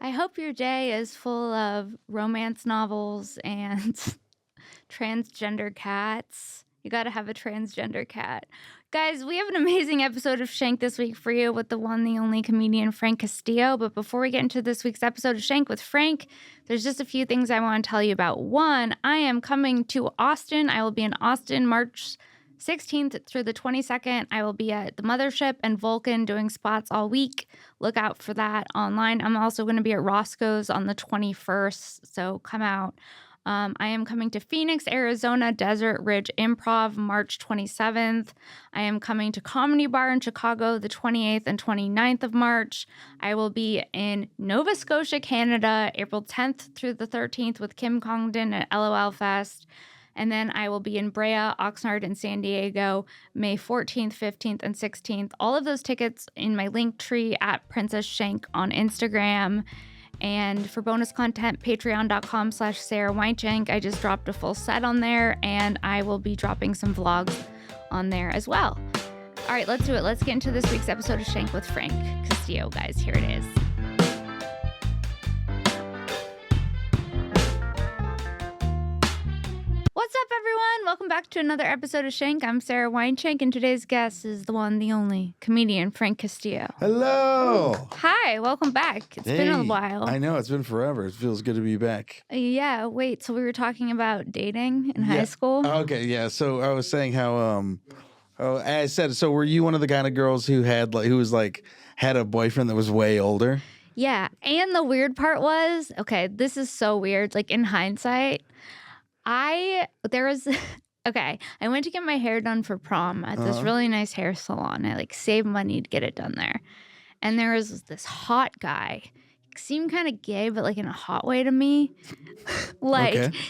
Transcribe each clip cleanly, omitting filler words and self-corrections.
I hope your day is full of romance novels and transgender cats. You got to have a transgender cat. Guys, we have an amazing episode of Shank this week for you with the one, the only comedian Frank Castillo. But before we get into this week's episode of Shank with Frank, there's just a few things I want to tell you about. One, I am coming to Austin. I will be in Austin March 16th through the 22nd. I will be at the Mothership and Vulcan doing spots all week. Look out for that online. I'm also going to be at Roscoe's on the 21st, so come out. I am coming to Phoenix, Arizona, Desert Ridge Improv, March 27th. I am coming to Comedy Bar in Chicago the 28th and 29th of March. I will be in Nova Scotia, Canada, April 10th through the 13th with Kim Congdon at LOL Fest. And then I will be in Brea, Oxnard, and San Diego, May 14th, 15th, and 16th. All of those tickets in my link tree at Princess Shank on Instagram. And for bonus content, patreon.com/Sara Weinshenk. I just dropped a full set on there, and I will be dropping some vlogs on there as well. All right, let's do it. Let's get into this week's episode of Shank with Frank Castillo, guys. Here it is. What's up, everyone? Welcome back to another episode of Shank. I'm Sara Weinshenk, and today's guest is the one, the only comedian, Frank Castillo. Hello. Hi, welcome back. It's been a while. I know, it's been forever. It feels good to be back. Yeah, wait, so we were talking about dating in high school? Okay, yeah. So I was saying how, I said, so were you one of the kind of girls who had had a boyfriend that was way older? Yeah, and the weird part was, okay, this is so weird. Like in hindsight, I went to get my hair done for prom at this really nice hair salon. I saved money to get it done there. And there was this hot guy. He seemed kind of gay, but in a hot way to me.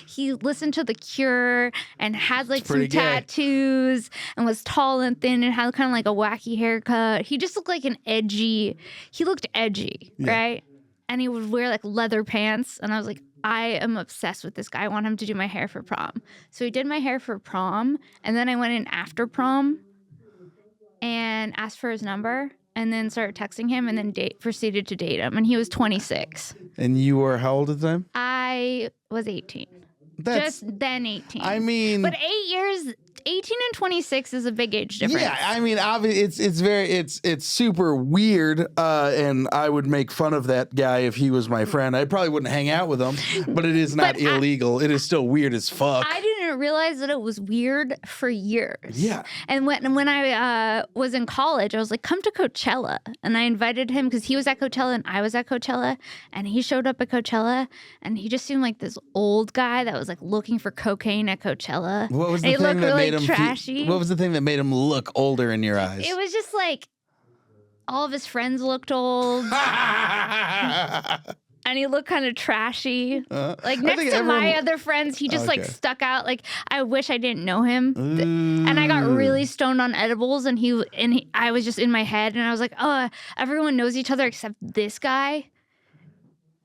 He listened to The Cure and had some tattoos and was tall and thin and had kind of a wacky haircut. He just looked like he looked edgy, right? And he would wear leather pants. And I was like, I am obsessed with this guy. I want him to do my hair for prom. So he did my hair for prom. And then I went in after prom and asked for his number and then started texting him and then proceeded to date him. And he was 26. And you were how old at the time? I was 18. Just then 18. I mean... But 8 years... 18 and 26 is a big age difference. Yeah, I mean, obviously, it's super weird, and I would make fun of that guy if he was my friend. I probably wouldn't hang out with him, but it is not illegal. It is still weird as fuck. I didn't realize that it was weird for years. Yeah. And when I was in college, I was like, come to Coachella. And I invited him because he was at Coachella and I was at Coachella. And he showed up at Coachella, and he just seemed like this old guy that was looking for cocaine at Coachella. What was the thing that made him trashy. What was the thing that made him look older in your eyes? It was just all of his friends looked old. And he looked kind of trashy. Next to my other friends, he just stuck out. I wish I didn't know him. And I got really stoned on edibles, and I was just in my head, and I was like, oh, everyone knows each other except this guy.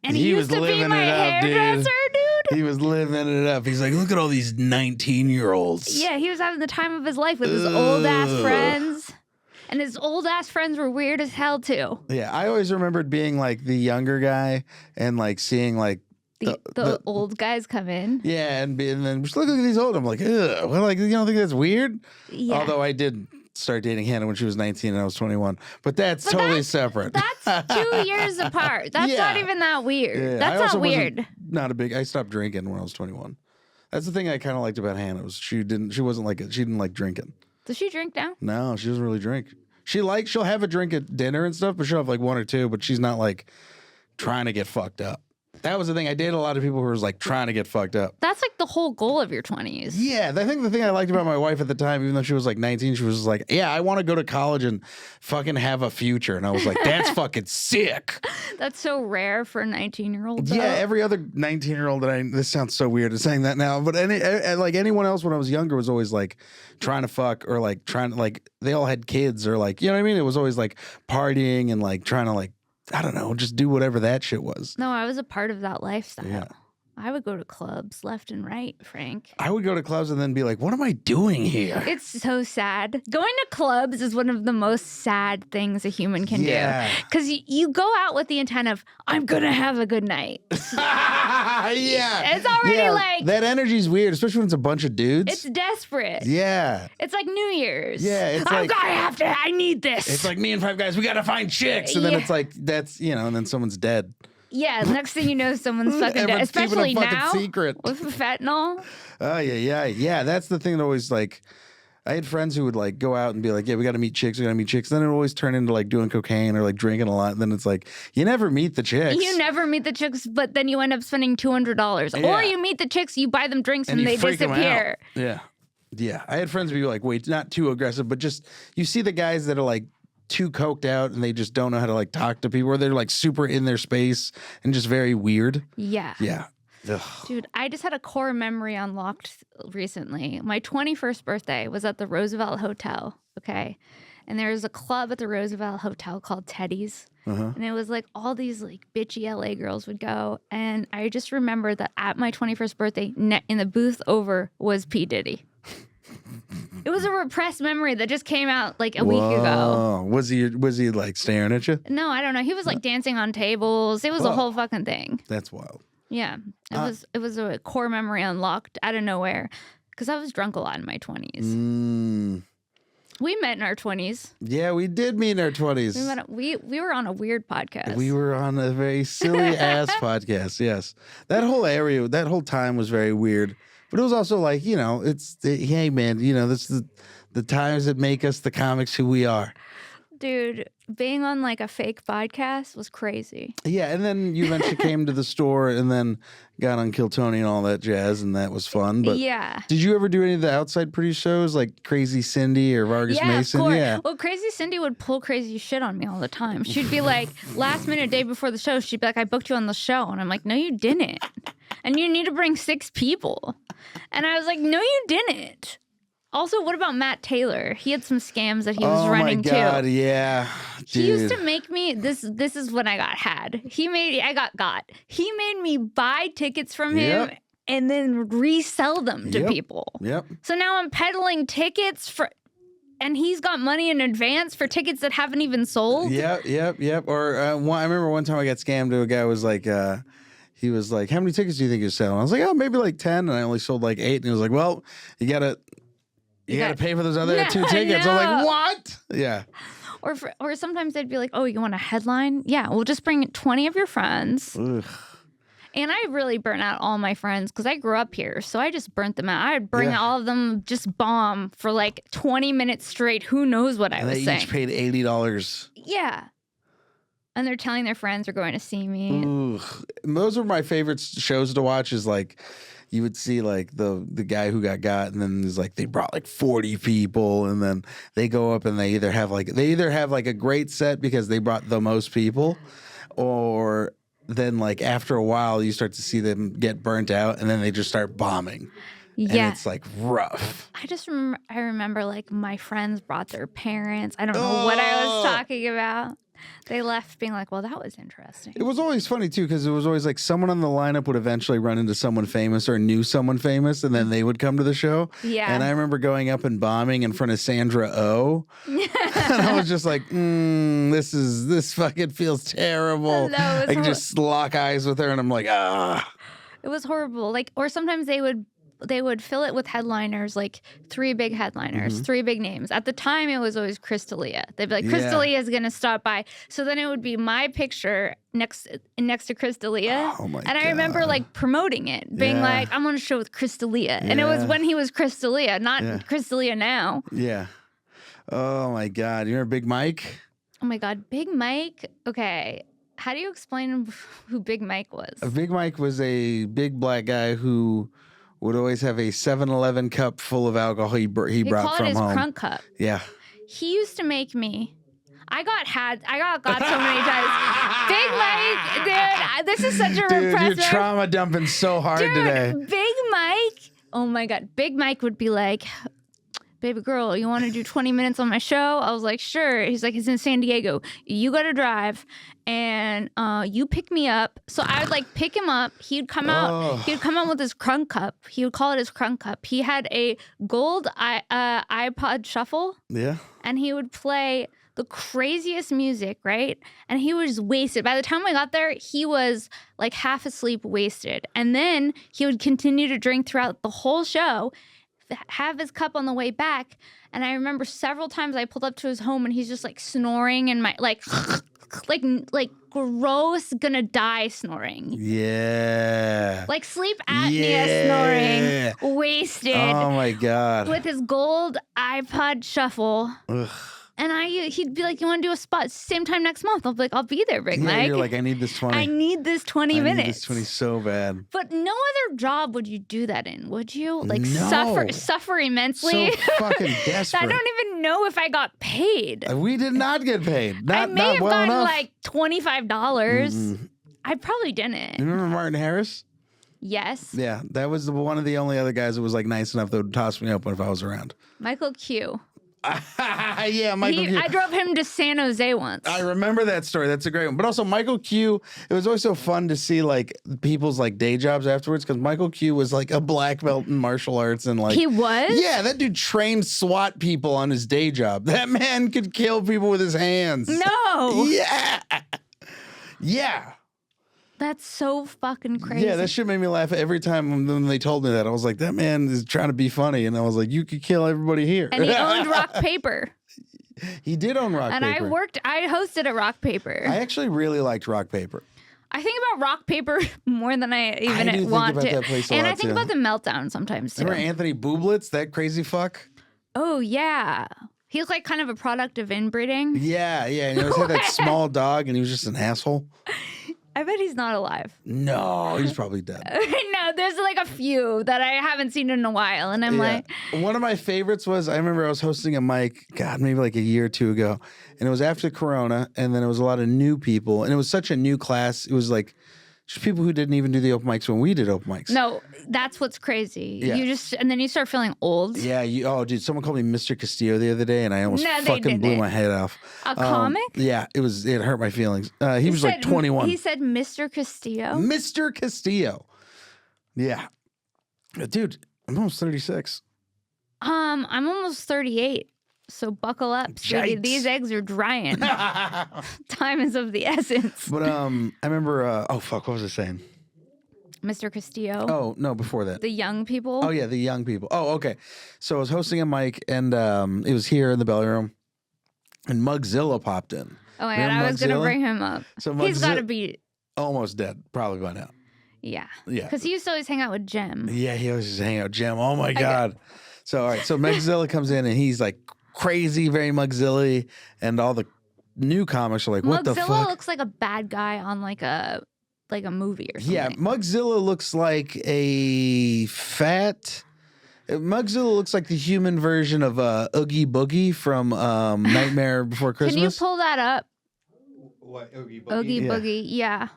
And he used to be my hairdresser, dude. He was living it up. He's like, look at all these 19-year-olds. Yeah, he was having the time of his life with his old-ass friends. And his old-ass friends were weird as hell, too. Yeah, I always remembered being, the younger guy and, seeing, the old guys come in. Yeah, and then just look at these old. I'm like, ugh. Well, you don't think that's weird? Yeah. Although I did start dating Hannah when she was 19 and I was 21. But that's totally separate. That's 2 years apart. That's not even that weird. Yeah, that's not weird. I stopped drinking when I was 21. That's the thing I kind of liked about Hannah was she didn't like drinking. Does she drink now? No, she doesn't really drink. She'll have a drink at dinner and stuff, but she'll have one or two, but she's not trying to get fucked up. That was the thing. I dated a lot of people who were trying to get fucked up. That's the whole goal of your 20s. Yeah, I think the thing I liked about my wife at the time, even though she was 19, she was yeah, I want to go to college and fucking have a future. And I was like, that's fucking sick. That's so rare for a 19-year-old. Yeah, every other 19-year-old this sounds so weird saying that now, but anyone else when I was younger was always trying to fuck or trying to they all had kids or you know what I mean? It was always partying and trying to I don't know, just do whatever that shit was. No, I was a part of that lifestyle. Yeah. I would go to clubs left and right, Frank. I would go to clubs and then be like, what am I doing here? It's so sad. Going to clubs is one of the most sad things a human can do. Because you go out with the intent of, I'm going to have a good night. Yeah. It's already like... That energy's weird, especially when it's a bunch of dudes. It's desperate. Yeah. It's like New Year's. Yeah, it's like... I need this. It's like me and 5 guys, we got to find chicks. And then it's like, that's, and then someone's dead. Yeah, next thing you know, someone's fucking dead. Especially now secret. with fentanyl. Oh, yeah. That's the thing that always, like, I had friends who would, like, go out and be like, yeah, we got to meet chicks. Then it would always turn into, like, doing cocaine or, like, drinking a lot. And then it's like, you never meet the chicks. You never meet the chicks, but then you end up spending $200. Yeah. Or you meet the chicks, you buy them drinks, and they disappear. Yeah. I had friends be like, wait, not too aggressive, but just, you see the guys that are, like, too coked out and they just don't know how to like talk to people, or they're like super in their space and just very weird. Yeah. Ugh. Dude, I just had a core memory unlocked recently. My 21st birthday was at the Roosevelt Hotel, okay? And there was a club at the Roosevelt Hotel called Teddy's. And it was like all these like bitchy LA girls would go. And I just remember that at my 21st birthday, in the booth over was P. Diddy. It was a repressed memory that just came out like a week ago. Was he like staring at you? No, I don't know. He was like dancing on tables. It was a whole fucking thing. That's wild. Yeah. It was a core memory unlocked out of nowhere because I was drunk a lot in my 20s. We met in our 20s. Yeah, we did meet in our 20s. We were on a weird podcast. We were on a very silly ass podcast. Yes. That whole time was very weird. But it was also like, hey, man, this is the times that make us the comics who we are. Dude, being on like a fake podcast was crazy. Yeah, and then you eventually came to the store and then got on Kill Tony and all that jazz, and that was fun. But yeah. Did you ever do any of the outside produced shows like Crazy Cindy or Vargas Mason? Of course. Yeah. Well, Crazy Cindy would pull crazy shit on me all the time. She'd be like, last minute, day before the show, she'd be like, I booked you on the show. And I'm like, no, you didn't. And you need to bring 6 people. And I was like, no, you didn't. Also, what about Matt Taylor? He had some scams that he was running too. Oh my God, yeah. Dude. He used to make me this is when I got He made me buy tickets from him and then resell them to people. Yep. So now I'm peddling tickets and he's got money in advance for tickets that haven't even sold. Yep. Or I remember one time I got scammed to a guy who was like he was like, how many tickets do you think you're selling? I was like, oh, maybe like 10. And I only sold like 8. And he was like, well, you got to pay for those other 2 tickets. No. I'm like, what? Yeah. Or sometimes they'd be like, oh, you want a headline? Yeah, we'll just bring 20 of your friends. Ugh. And I really burnt out all my friends because I grew up here. So I just burnt them out. I'd bring all of them, just bomb for like 20 minutes straight. Who knows what I was saying. They each paid $80. Yeah. And they're telling their friends they're going to see me. Ooh. Those were my favorite shows to watch, is like you would see like the guy who got and then there's like they brought like 40 people and then they go up and they either have like a great set because they brought the most people, or then like after a while you start to see them get burnt out and then they just start bombing. Yeah. And it's like rough. I remember like my friends brought their parents. I don't know what I was talking about. They left being like, well, that was interesting. It was always funny, too, because it was always like someone on the lineup would eventually run into someone famous or knew someone famous, and then they would come to the show. Yeah. And I remember going up and bombing in front of Sandra Oh. And I was just like, this fucking feels terrible. I can just lock eyes with her, and I'm like, ah. It was horrible. Like, or sometimes they would fill it with headliners, like 3 big headliners, 3 big names. At the time, it was always Chris D'Elia. They'd be like, Chris D'Elia is going to stop by. So then it would be my picture next to Chris D'Elia. Oh my God. I remember like promoting it, being like, I'm on a show with Chris D'Elia. And it was when he was Chris D'Elia, not Chris D'Elia now. Yeah. Oh my God. You remember Big Mike? Oh my God. Big Mike? Okay. How do you explain who Big Mike was? Big Mike was a big black guy who would always have a 7-Eleven cup full of alcohol he brought from home. He called it his crunk cup. Yeah. He used to make me. I got so many times. Big Mike, dude, this is such a repressive. You're trauma dumping so hard today. Big Mike. Oh my God. Big Mike would be like, baby girl, you want to do 20 minutes on my show? I was like, sure. He's like, it's in San Diego. You got to drive and you pick me up. So I would like pick him up. He'd come out. He'd come out with his crunk cup. He would call it his crunk cup. He had a gold iPod shuffle. Yeah. And he would play the craziest music, right? And he was wasted. By the time we got there, he was like half asleep, wasted. And then he would continue to drink throughout the whole show, have his cup on the way back. And I remember several times I pulled up to his home and he's just like snoring and my like gross gonna die snoring. Yeah. Like sleep apnea snoring, wasted. Oh my God. With his gold iPod shuffle. Ugh. And he'd be like, you want to do a spot same time next month? I'll be like, I'll be there, Big Mike. You're like, I need this 20. I need this 20 minutes. I need this 20 so bad. But no other job would you do that in, would you? Like No. suffer immensely. So fucking desperate. I don't even know if I got paid. We did not get paid. I may have well gotten enough. like $25. I probably didn't. You remember Martin Harris? Yes. Yeah, that was one of the only other guys that was like nice enough that would toss me up if I was around. Michael Q. Yeah, Michael Q. I drove him to San Jose once. I remember that story. That's a great one. But also Michael Q, it was always so fun to see like people's like day jobs afterwards because Michael Q was like a black belt in martial arts and like He was? Yeah, that dude trained SWAT people on his day job. That man could kill people with his hands. No. Yeah. Yeah. That's so fucking crazy. Yeah, that shit made me laugh every time when they told me that. I was like, that man is trying to be funny. And I was like, you could kill everybody here. And he owned Rock Paper. He did own Rock And Paper. I hosted at Rock Paper. I actually really liked Rock Paper. I think about Rock Paper more than I do even think want about to. that place a And lot, I think too. about the Meltdown sometimes too. Remember Anthony Bublitz, that crazy fuck? Oh, yeah. He was like kind of a product of inbreeding. Yeah. And he always had that small dog and he was just an asshole. I bet he's not alive. No, he's probably dead. No, there's like a few that I haven't seen in a while. And I'm like, one of my favorites was, I remember I was hosting a mic, God, maybe like a year or two ago. And it was after Corona. And then it was a lot of new people. And it was such a new class. It was like just people who didn't even do the open mics when we did open mics. no, that's what's crazy. Yeah. And then you start feeling old. Yeah, oh, dude, someone called me Mr. Castillo the other day, and I almost No, they fucking blew didn't. my head off. A comic? Yeah, it hurt my feelings. He was like 21. He said Mr. Castillo. Mr. Castillo. Yeah. Dude, I'm almost 36. I'm almost 38. So buckle up, sweetie. Yikes. These eggs are drying. Time is of the essence. But I remember, oh, fuck, what was I saying? Mr. Castillo. Oh, no, before that. The young people. Oh, yeah, the young people. Oh, okay. So I was hosting a mic, and it was here in the belly room, and Mugzilla popped in. Oh my God, Remember I was going to Mugzilla? bring him up. So He's got to Mugzilla- be, Almost dead, probably by now. yeah. Yeah. Because he used to always hang out with Jem. Yeah, he always just hang out, Jim. Oh my God. So all right, so Mugzilla comes in and he's like crazy, very Mugzilla, and all the new comics are like, what the Mugzilla fuck? looks like a bad guy on like a movie or something. Yeah, Mugzilla looks like a fat. Mugzilla looks like the human version of Oogie Boogie from Nightmare Before Christmas. Can you pull that up? What, Oogie Boogie? Oogie Yeah. Boogie. Yeah.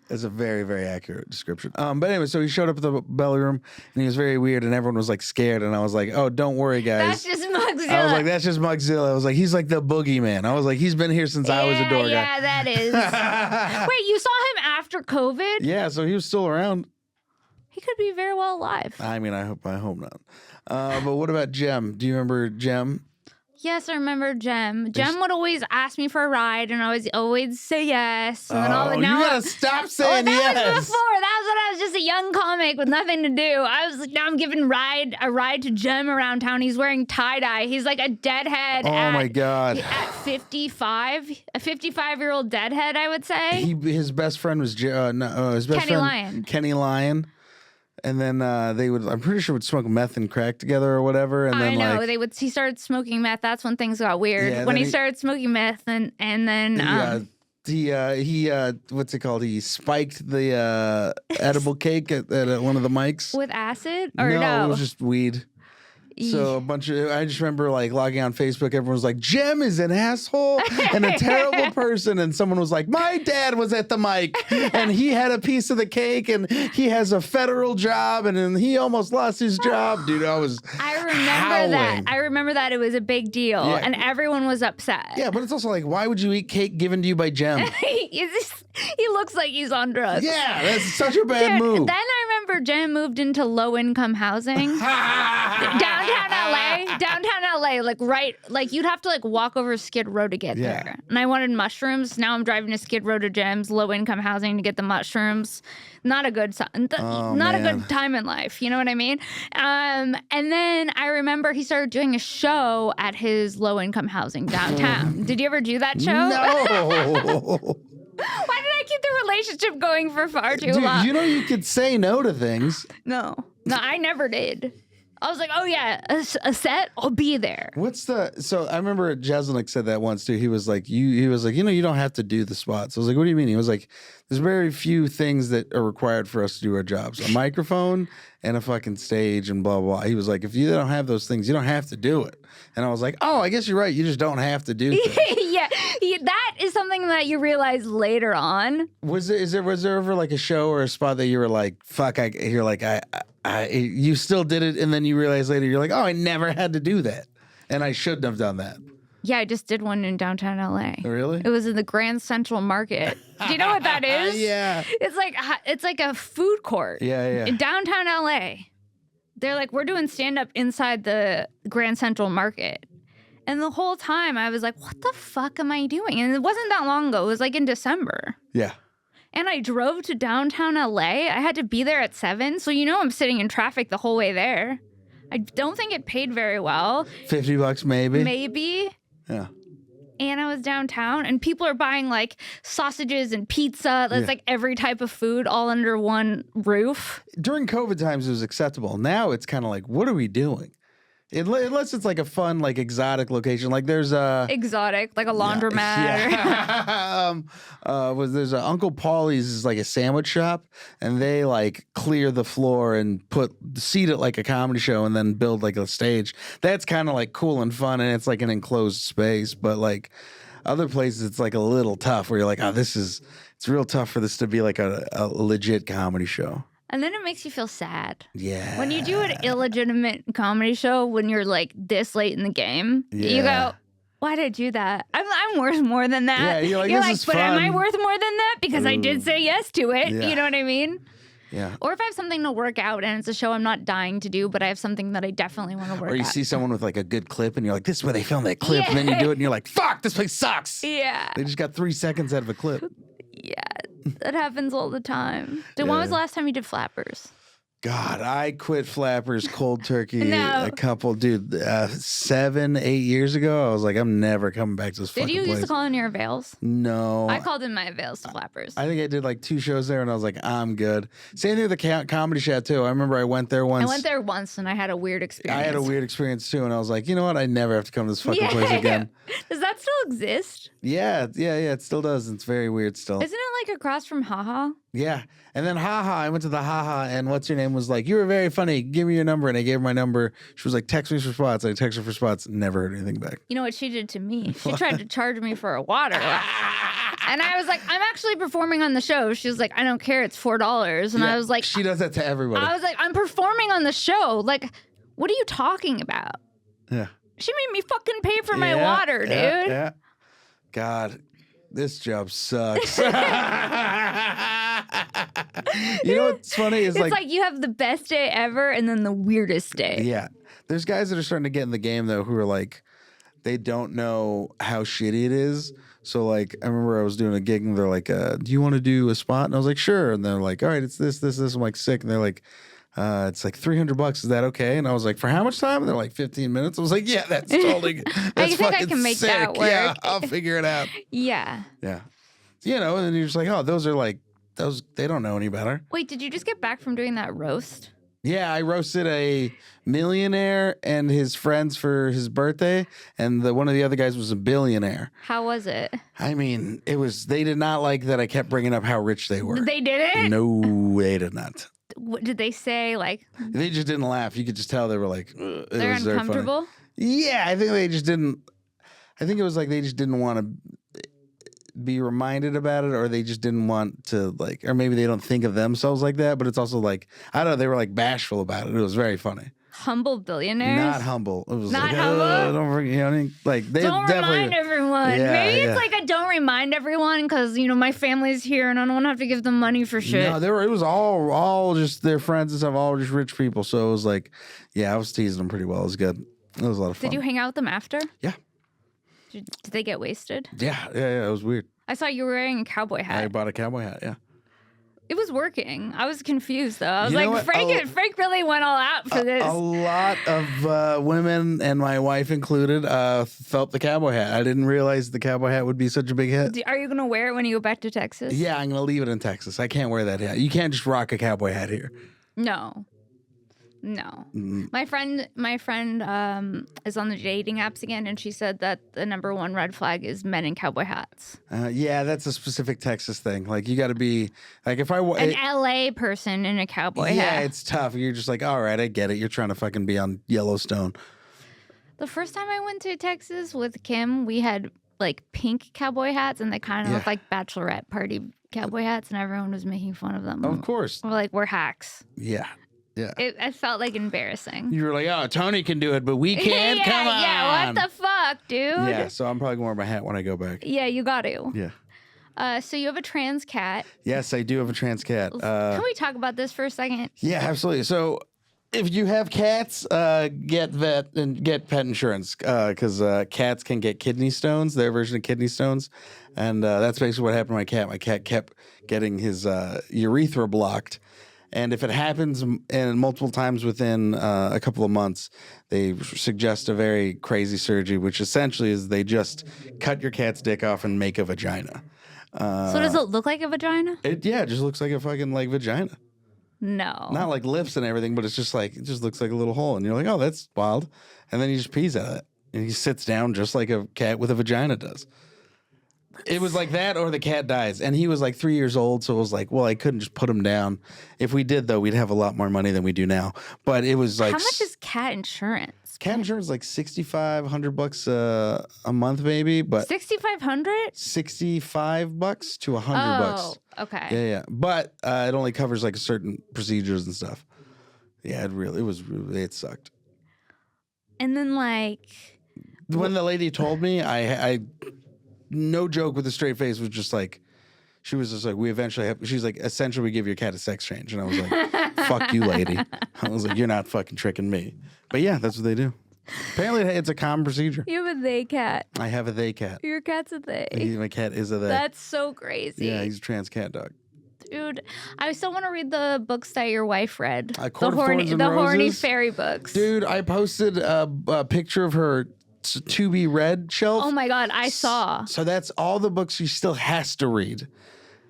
That's a very, very accurate description. But anyway, so he showed up at the belly room and he was very weird and everyone was like scared. And I was like, oh, don't worry, guys. That's just Mugzilla. I was like, that's just Mugzilla. I was like, he's like the boogeyman. I was like, he's been here since I was a door guy. Yeah, that is. Wait, you saw him after COVID? Yeah, so he was still around. He could be very well alive. I mean, I hope not. But what about Jem? Do you remember Jem? Yes, I remember Jem. Jem would always ask me for a ride, and I was always say yes. And then all the, You now gotta stop Oh, saying that yes. was before. That was when I was just a young comic with nothing to do. I was like, now I'm giving a ride to Jem around town. He's wearing tie-dye. He's like a deadhead. Oh my God. At 55, a 55-year-old deadhead, I would say. His best friend was his best Kenny friend Lyon. Kenny Lyon. And then they would, I'm pretty sure, would smoke meth and crack together or whatever. And then I know like, he started smoking meth. That's when things got weird. Yeah, when then he he- started smoking meth, and then he what's it called? He spiked the edible cake at one of the mics. with acid or no, no? it was just weed. So I just remember like logging on Facebook, everyone was like, Jem is an asshole and a terrible person. And someone was like, my dad was at the mic and he had a piece of the cake and he has a federal job and then he almost lost his job. Dude, I remember that. I remember that it was a big deal and everyone was upset. Yeah, but it's also like, why would you eat cake given to you by Jem? He looks like he's on drugs. Yeah, that's such a bad move. Then I remember Jem moved into low-income housing. Downtown LA, like you'd have to like walk over Skid Row to get there. And I wanted mushrooms. Now I'm driving to Skid Row to Jem's low-income housing to get the mushrooms. Not a good not a good time in life. You know what I mean? And then I remember he started doing a show at his low-income housing downtown. Did you ever do that show? No. Why did I keep the relationship going for far too long? You know you could say no to things. No, I never did. I was like, oh yeah, a set, I'll be there. So I remember Jeselnik said that once too. He was like, you don't have to do the spots. I was like, what do you mean? He was like, there's very few things that are required for us to do our jobs. A microphone and a fucking stage and blah, blah, blah. He was like, if you don't have those things, you don't have to do it. And I was like, oh, I guess you're right. You just don't have to do things. Yeah, that is something that you realize later on. Was there ever like a show or a spot that you were like, fuck, you still did it, and then you realize later you're like, oh, I never had to do that, and I shouldn't have done that. Yeah, I just did one in downtown LA. Really? It was in the Grand Central Market. Do you know what that is? Yeah. It's like a food court. Yeah. In downtown LA. They're like, we're doing stand-up inside the Grand Central Market. And the whole time I was like, what the fuck am I doing? And it wasn't that long ago. It was like in December. Yeah. And I drove to downtown LA. I had to be there at 7. So I'm sitting in traffic the whole way there. I don't think it paid very well. $50 maybe? Maybe. Yeah. And I was downtown and people are buying like sausages and pizza. That's like every type of food all under one roof. During COVID times, it was acceptable. Now it's kind of like, what are we doing? Unless it's like a fun, like exotic location, like there's a exotic, like a laundromat. Yeah. There's Uncle Paulie's is like a sandwich shop, and they like clear the floor and seat it like a comedy show, and then build like a stage. That's kind of like cool and fun, and it's like an enclosed space. But like other places, it's like a little tough, where you're like, oh, it's real tough for this to be like a legit comedy show. And then it makes you feel sad. Yeah. When you do an illegitimate comedy show when you're like this late in the game, you go, why did I do that? I'm worth more than that. Yeah, you're like, but am I worth more than that? Because I did say yes to it. Yeah. You know what I mean? Yeah. Or if I have something to work out and it's a show I'm not dying to do, but I have something that I definitely want to work out. Or you see someone with like a good clip and you're like, this is where they filmed that clip. And then you do it and you're like, fuck, this place sucks. Yeah. They just got 3 seconds out of a clip. Yeah. That happens all the time. Dude, when was the last time you did flappers? God, I quit Flappers cold turkey No. a couple, 7, 8 years ago. I was like, I'm never coming back to this fucking place. Did you used to call in your avails? No. I called in my avails to Flappers. I think I did like 2 shows there, and I was like, I'm good. Same thing with the Comedy Chateau. I remember I went there once. I went there once, and I had a weird experience. I had a weird experience, too, and I was like, you know what? I never have to come to this fucking place again. Does that still exist? Yeah, it still does. It's very weird still. Isn't it like across from Haha? Yeah. And then I went to the Haha, and what's her name was like, you were very funny. Give me your number. And I gave her my number. She was like, text me for spots. I texted her for spots. Never heard anything back. You know what she did to me? She tried to charge me for a water. And I was like, I'm actually performing on the show. She was like, I don't care. It's $4. And I was like, she does that to everybody. I was like, I'm performing on the show. Like, what are you talking about? Yeah. She made me fucking pay for my water, dude. Yeah. God, this job sucks. You know what's funny is it's like you have the best day ever and then the weirdest day. Yeah. There's guys that are starting to get in the game though who are like, they don't know how shitty it is. So like, I remember I was doing a gig and they're like, do you want to do a spot? And I was like, sure. And they're like, all right, it's this. I'm like, sick. And they're like, it's like $300. Is that okay? And I was like, for how much time? And they're like 15 minutes. I was like, yeah, that's totally good. That's I think I can make sick. that work. Yeah, I'll figure it out. Yeah. Yeah. You know, and then you're just like, oh, those are like, they don't know any better. Wait, did you just get back from doing that roast? Yeah, I roasted a millionaire and his friends for his birthday, and one of the other guys was a billionaire. How was it? I mean, they did not like that I kept bringing up how rich they were. They didn't? No, they did not. What did they say? Like They just didn't laugh. You could just tell they were like, it they're was very funny. uncomfortable? Yeah, I think they just didn't. I think it was like they just didn't want to be reminded about it, or they just didn't want to like, or maybe they don't think of themselves like that. But it's also like, I don't know, they were like bashful about it. It was very funny. Humble billionaires? Not humble. It was Not like, humble? don't forget, you know, like they Don't definitely remind everyone. Yeah, Maybe it's yeah. like I don't remind everyone because, you know, my family's here and I don't want to have to give them money for shit. No, it was all just their friends and stuff, all just rich people. So it was like, yeah, I was teasing them pretty well. It was good. It was a lot of fun. Did you hang out with them after? Yeah. Did they get wasted? Yeah. It was weird. I saw you were wearing a cowboy I hat. bought a cowboy hat. Yeah. It was working. I was confused though. I was You know like, what? Frank really went all out for this. A lot of women, and my wife included, felt the cowboy hat. I didn't realize the cowboy hat would be such a big hit. Are you gonna wear it when you go back to Texas? Yeah, I'm gonna leave it in Texas. I can't wear that hat. You can't just rock a cowboy hat here. No. My friend is on the dating apps again, and she said that the number one red flag is men in cowboy hats. Yeah, that's a specific Texas thing. Like you got to be like if I An LA person in a cowboy hat. Yeah, it's tough. You're just like, all right, I get it. You're trying to fucking be on Yellowstone. The first time I went to Texas with Kim, we had like pink cowboy hats, and they kind of looked like bachelorette party cowboy hats, and everyone was making fun of them. Of course. We're like, we're hacks. Yeah. Yeah. I felt like embarrassing. You were like, oh, Tony can do it, but we can't? Come on. Yeah, what the fuck, dude? Yeah, so I'm probably going to wear my hat when I go back. Yeah, you got to. Yeah. So you have a trans cat. Yes, I do have a trans cat. Can we talk about this for a second? Yeah, absolutely. So if you have cats, get vet and get pet insurance because cats can get kidney stones, their version of kidney stones. And that's basically what happened to my cat. My cat kept getting his urethra blocked. And if it happens and multiple times within a couple of months, they suggest a very crazy surgery, which essentially is they just cut your cat's dick off and make a vagina. So does it look like a vagina? It just looks like a fucking like vagina. No. Not like lips and everything, but it's just like, it just looks like a little hole. And you're like, oh, that's wild. And then he just pees at it. And he sits down just like a cat with a vagina does. It was like that or the cat dies. And he was like 3 years old. So it was like, well, I couldn't just put him down. If we did, though, we'd have a lot more money than we do now. But it was like. How much is cat insurance? Cat insurance is like $6,500 a month, maybe. But $6,500? $65 to $100. Oh, okay. Yeah. But it only covers like certain procedures and stuff. Yeah, it sucked. And then like. When the lady told me, I no joke with a straight face was just like, she was just like, we eventually have, she's like, essentially we give your cat a sex change. And I was like, fuck you, lady. I was like, you're not fucking tricking me. But yeah, that's what they do. Apparently it's a common procedure. You have a they cat. I have a they cat. Your cat's a they. My cat is a they. That's so crazy. Yeah, he's a trans cat dog. Dude, I still want to read the books that your wife read. The horny fairy books. Dude, I posted a picture of her to be read shelf. Oh my God, I saw. So that's all the books she still has to read.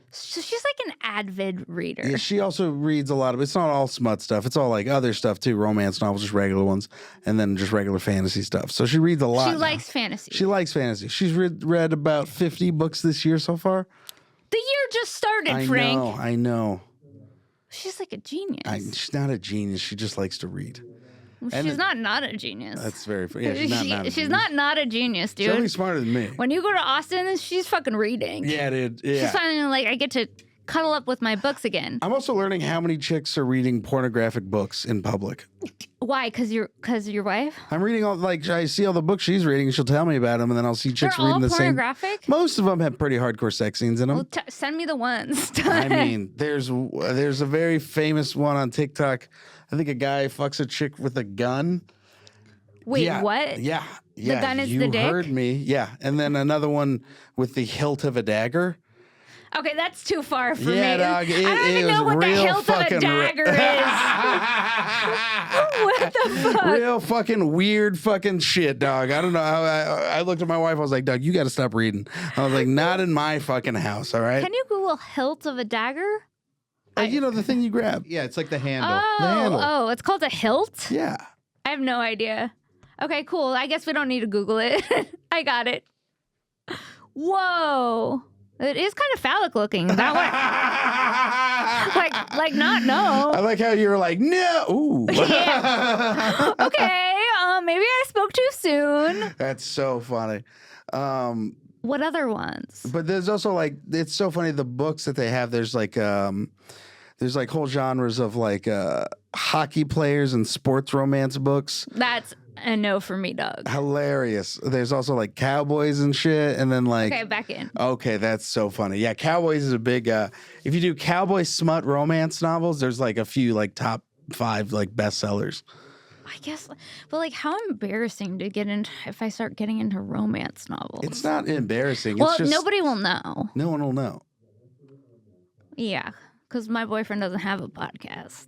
So she's like an avid reader. Yeah, she also reads a lot of, it's not all smut stuff. It's all like other stuff too, romance novels, just regular ones, and then just regular fantasy stuff. So she reads a lot. She likes fantasy. She likes fantasy. She's read about 50 books this year so far. The year just started, Frank. I know. She's like a genius. She's not a genius. She just likes to read. She's not a genius. That's very funny. Yeah, she's not a genius, dude. She's definitely smarter than me. When you go to Austin, she's fucking reading. Yeah, dude. Yeah. She's finally like, I get to cuddle up with my books again. I'm also learning how many chicks are reading pornographic books in public. Why? Because your wife? I'm reading all, like, I see all the books she's reading, and she'll tell me about them, and then I'll see chicks They're reading the same. all pornographic? Most of them have pretty hardcore sex scenes in them. Well, send me the ones. I mean, there's a very famous one on TikTok. I think a guy fucks a chick with a gun. Wait, what? Yeah. The gun is the dick? You heard me. Yeah. And then ananother one with the hilt of a dagger. Okay, that's too far for yeah, me. Dog, I don't even know what the hilt of a dagger is. What the fuck? Real fucking weird fucking shit, dog. I don't know. I looked at my wife. I was like, dog, you got to stop reading. I was like, not in my fucking house, all right? Can you Google hilt of a dagger? You know, the thing you grab. Yeah, it's like the handle. Oh, it's called a hilt? Yeah. I have no idea. Okay, cool. I guess we don't need to Google it. I got it. Whoa. It is kind of phallic looking. That one, like not no. I like how you're like, no. Ooh. Yeah. Okay, maybe I spoke too soon. That's so funny. What other ones? But there's also like, it's so funny, the books that they have, there's like whole genres of like hockey players and sports romance books. That's a no for me, Doug. Hilarious. There's also like cowboys and shit, and then like Okay, back in. Okay, that's so funny. Yeah, cowboys is a big if you do cowboy smut romance novels, there's like a few like top 5 like bestsellers. I guess, but like, how embarrassing to get into if I start getting into romance novels. It's not embarrassing. Well, it's just, nobody will know. No one will know. Yeah, because my boyfriend doesn't have a podcast.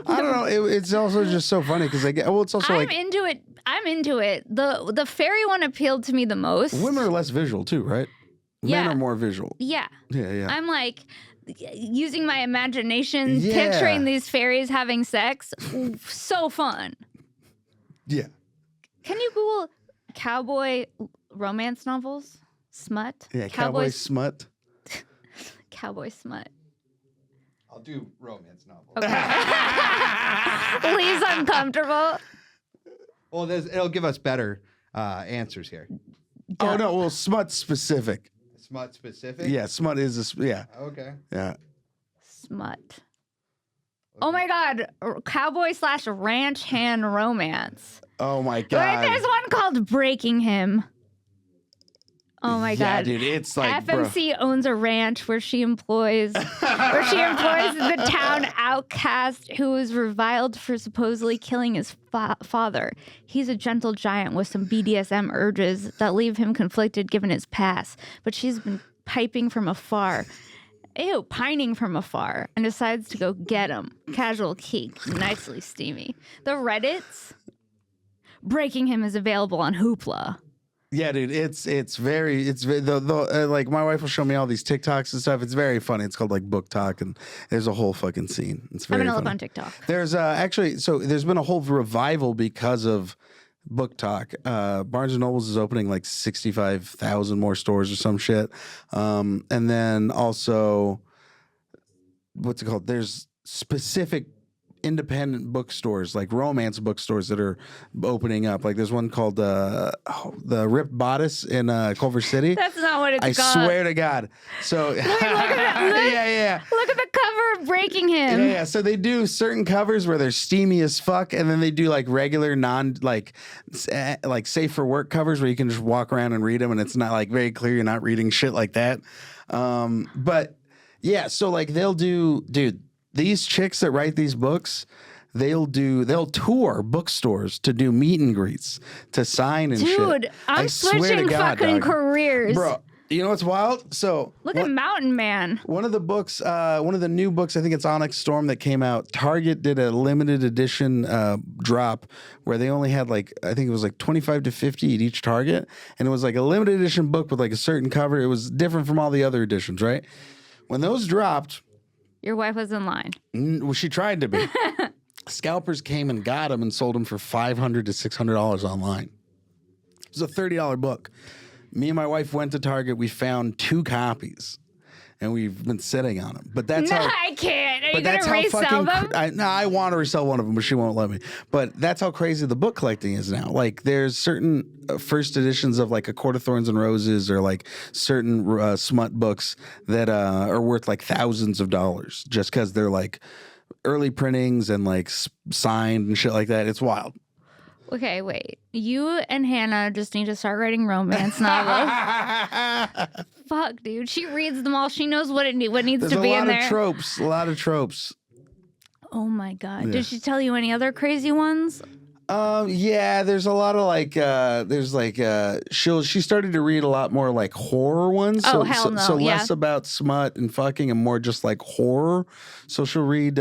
I don't know. It's also just so funny because I get. Well, it's also I'm into it. I'm into it. The fairy one appealed to me the most. Women are less visual too, right? Yeah. Men are more visual. Yeah. Yeah. I'm like using my imagination, Yeah. picturing these fairies having sex. Ooh, so fun. Yeah. Can you Google cowboy romance novels? Smut? Yeah. Cowboy smut. Cowboy smut. I'll do romance novel. Okay. Lee's uncomfortable. Well, it'll give us better answers here. Oh no. Well, smut specific. Smut specific? Yeah. Smut is yeah. Okay. Yeah. Smut. Oh my God. Cowboy/ranch hand romance. Oh my Wait, god. there's one called Breaking Him. Oh my Yeah, God. dude. It's like FMC owns a ranch where she employs the town outcast who was reviled for supposedly killing his father. He's a gentle giant with some BDSM urges that leave him conflicted given his past, but she's been pining from afar, and decides to go get him. Casual geek, nicely steamy. The Reddits, Breaking Him is available on Hoopla. Yeah, dude, it's like my wife will show me all these TikToks and stuff. It's very funny. It's called like Book Talk, and there's a whole fucking scene. It's very I'm gonna funny. look on TikTok. There's actually, so there's been a whole revival because of Book Talk. Barnes and Nobles is opening like 65,000 more stores or some shit, and then also, what's it called? There's specific independent bookstores, like romance bookstores that are opening up. Like there's one called the Ripped Bodice in Culver City. That's not what it's I called. swear to God. So Look at yeah. Look at the cover of Breaking Him. Yeah. So they do certain covers where they're steamy as fuck, and then they do like regular like safe for work covers where you can just walk around and read them, and it's not like very clear you're not reading shit like that. But yeah, so like they'll do, dude. These chicks that write these books, they'll tour bookstores to do meet and greets, to sign and shit. Dude, I'm switching fucking careers. Bro, you know what's wild? So Look at Mountain Man. one of the books, one of the new books, I think it's Onyx Storm that came out. Target did a limited edition drop where they only had like, I think it was like 25 to 50 at each Target. And it was like a limited edition book with like a certain cover. It was different from all the other editions, right? When those dropped, Your wife was in line. well, she tried to be. Scalpers came and got them and sold them for $500 to $600 online. It was a $30 book. Me and my wife went to Target. We found 2 copies, and we've been sitting on them. But that's how I can't. Are you But gonna that's how resell fucking. them? I want to resell one of them, but she won't let me. But that's how crazy the book collecting is now. Like, there's certain first editions of like A Court of Thorns and Roses, or like certain smut books that are worth like thousands of dollars just because they're like early printings and like signed and shit like that. It's wild. Okay, wait. You and Hannah just need to start writing romance novels. Fuck, dude. She reads them all. She knows what needs There's to be in there. A lot of tropes. Oh my God. Yeah. Did she tell you any other crazy ones? Yeah, there's a lot of like, she started to read a lot more like horror ones. Oh, hell no, So yeah. less about smut and fucking and more just like horror. So she'll read,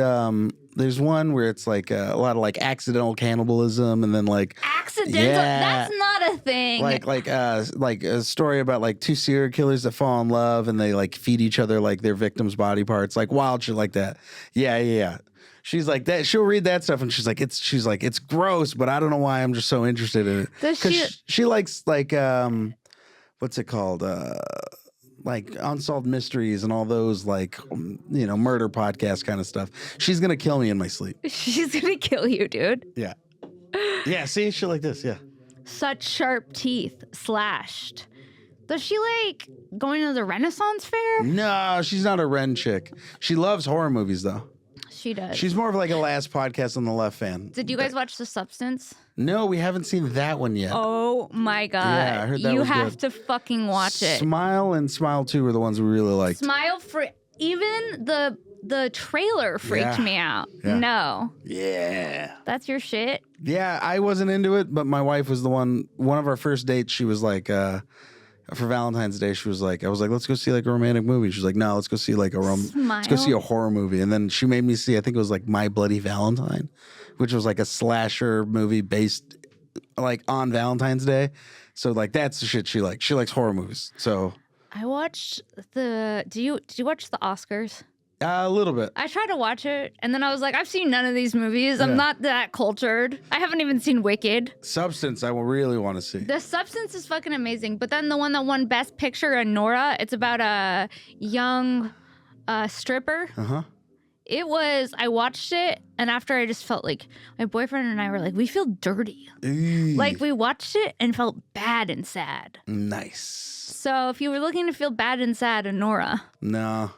there's one where it's like a lot of like accidental cannibalism, and then like Accidental? Yeah. That's not a thing. like a story about like 2 serial killers that fall in love and they like feed each other like their victims' body parts, like wild shit like that. Yeah. She's like that. She'll read that stuff and she's like, it's gross, but I don't know why I'm just so interested in it. Does Because she likes like what's it called? like Unsolved Mysteries and all those like murder podcast kind of stuff. She's gonna kill me in my sleep. She's gonna kill you, dude. Yeah. Yeah. See, shit like this. Yeah. Such sharp teeth, slashed. Does she like going to the Renaissance fair? No, she's not a Ren chick. She loves horror movies though. She does. She's more of like a Last Podcast on the Left fan. Did you guys watch The Substance? No, we haven't seen that one yet. Oh my god! Yeah, I heard that you was have good. to fucking watch it. Smile and Smile 2 were the ones we really liked. Smile for even the trailer freaked Yeah. me out. Yeah. No, Yeah. that's your shit. Yeah, I wasn't into it, but my wife was the one of our first dates, she was like, for Valentine's Day, she was like, I was like, let's go see like a romantic movie. She's like, no, let's go see like let's go see a horror movie. And then she made me see, I think it was like My Bloody Valentine, which was like a slasher movie based like on Valentine's Day. So like that's the shit she likes. She likes horror movies. So I watched did you watch the Oscars? a little bit. I tried to watch it, and then I was like, I've seen none of these movies. Yeah. I'm not that cultured. I haven't even seen Wicked. Substance, I will really want to see. The Substance is fucking amazing. But then the one that won Best Picture, Nora, it's about a young stripper. Uh-huh. I watched it, and after I just felt like, my boyfriend and I were like, we feel dirty. Eee. Like, we watched it and felt bad and sad. Nice. So if you were looking to feel bad and sad, Nora, No.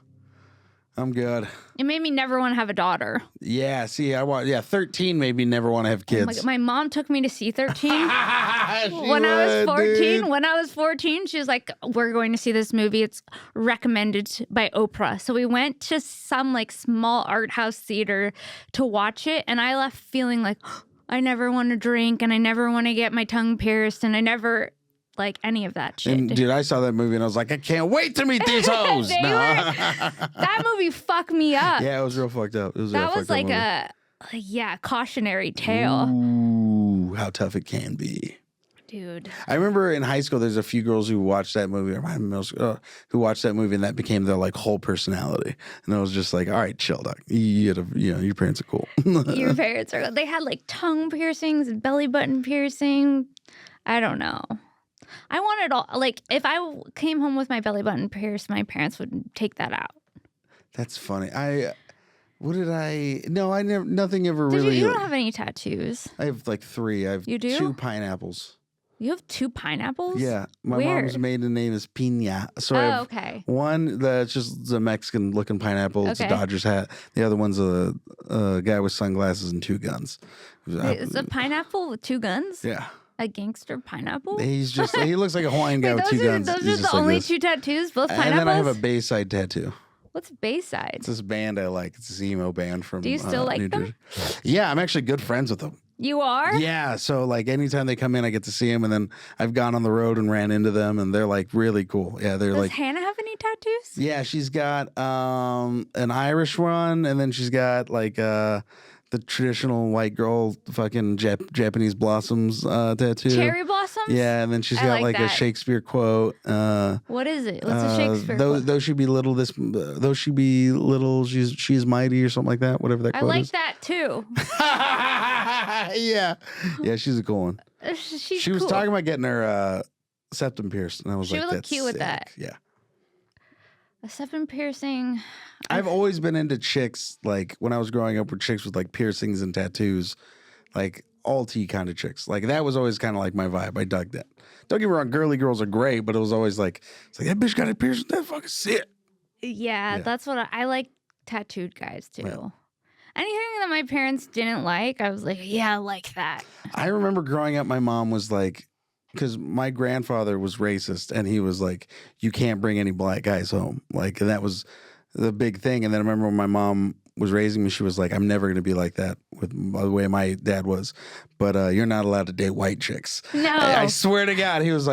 I'm good. it made me never want to have a daughter. Yeah, see, 13 made me never want to have kids. Oh my God, my mom took me to see 13. She When I was would, 14, dude. she was like, we're going to see this movie. It's recommended by Oprah. So we went to some like small art house theater to watch it. And I left feeling like, I never want to drink and I never want to get my tongue pierced. And I never like any of that shit. And dude, I saw that movie and I was like, I can't wait to meet these hoes. They No. that movie fucked me up. Yeah, it was real fucked up. It was a real That was fucked up like movie. a cautionary tale. Ooh, how tough it can be. Dude. I remember in high school, there's a few girls who watched that movie, or my middle school, who watched that movie, and that became their like whole personality. And I was just like, all right, chill, dog. Your parents are cool. Your parents are, they had like tongue piercings and belly button piercing. I don't know. I wanted all, like, if I came home with my belly button pierced, my parents would take that out. That's funny. No, I never, nothing ever Did really. you don't have any tattoos. I have like 3. I have You do? 2 pineapples. You have 2 pineapples? Yeah. My Weird. mom's maiden name is Pina. So I Oh, have okay. one that's just a Mexican looking pineapple. It's a Okay. Dodgers hat. The other one's a guy with sunglasses and 2 guns. Wait, it's a pineapple with 2 guns? Yeah. A gangster pineapple? He looks like a Hawaiian guy Wait, with 2 guns. those He's are the just like only this. 2 tattoos? Both And pineapples? then I have a Bayside tattoo. What's Bayside? It's this band I like. It's this emo band from Do you still like New them? Jersey. Yeah, I'm actually good friends with them. You are? Yeah, so like anytime they come in, I get to see them, and then I've gone on the road and ran into them, and they're like really cool. Yeah, they're Does like, Hannah have any tattoos? yeah, she's got an Irish one, and then she's got like the traditional white girl fucking Japanese blossoms tattoo. Cherry blossoms? Yeah, and then she's I got like like a that. Shakespeare quote. What is it? What's a Shakespeare quote? Though she be little, though she be little, she's mighty, or something like that. Whatever that I quote like is. that too. yeah, she's a cool one. She's She was cool. talking about getting her septum pierced, and I was She like, would look "That's cute with sick." that. Yeah, A septum piercing. I've always been into chicks. Like when I was growing up, with chicks with like piercings and tattoos, like alt kind of chicks. Like that was always kind of like my vibe. I dug that. Don't get me wrong, girly girls are great, but it was always like, it's like that bitch got a piercing. That fucking sick. Yeah, Yeah. that's what I like tattooed guys too. Yeah. Anything that my parents didn't like, I was like, yeah, I like that. I remember growing up, my mom was like, because my grandfather was racist, and he was like, you can't bring any black guys home. Like, and that was the big thing. And then I remember when my mom was raising me, she was like, I'm never going to be like that with the way my dad was. But you're not allowed to date white chicks. No. I swear to God, she was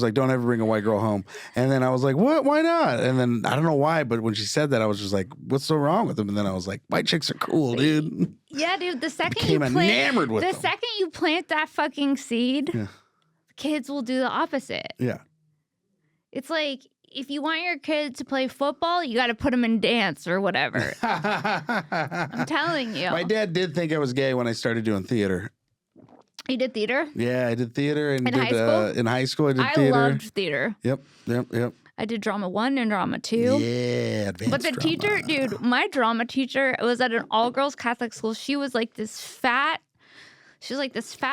like, don't ever bring a white girl home. And then I was like, what? Why not? And then I don't know why, but when she said that, I was just like, what's so wrong with them? And then I was like, white chicks are cool, dude. Yeah, dude. The second Became you plant, enamored with the them. second you plant that fucking seed, Yeah. kids will do the opposite. Yeah. It's like if you want your kid to play football, you got to put them in dance or whatever. I'm telling you. My dad did think I was gay when I started doing theater. You did theater? Yeah, I did theater and In high school? In high school, I did I theater. loved theater. Yep. I did drama 1 and drama 2. Yeah, advanced But the drama. teacher, dude, my drama teacher was at an all-girls Catholic school. She was like this fat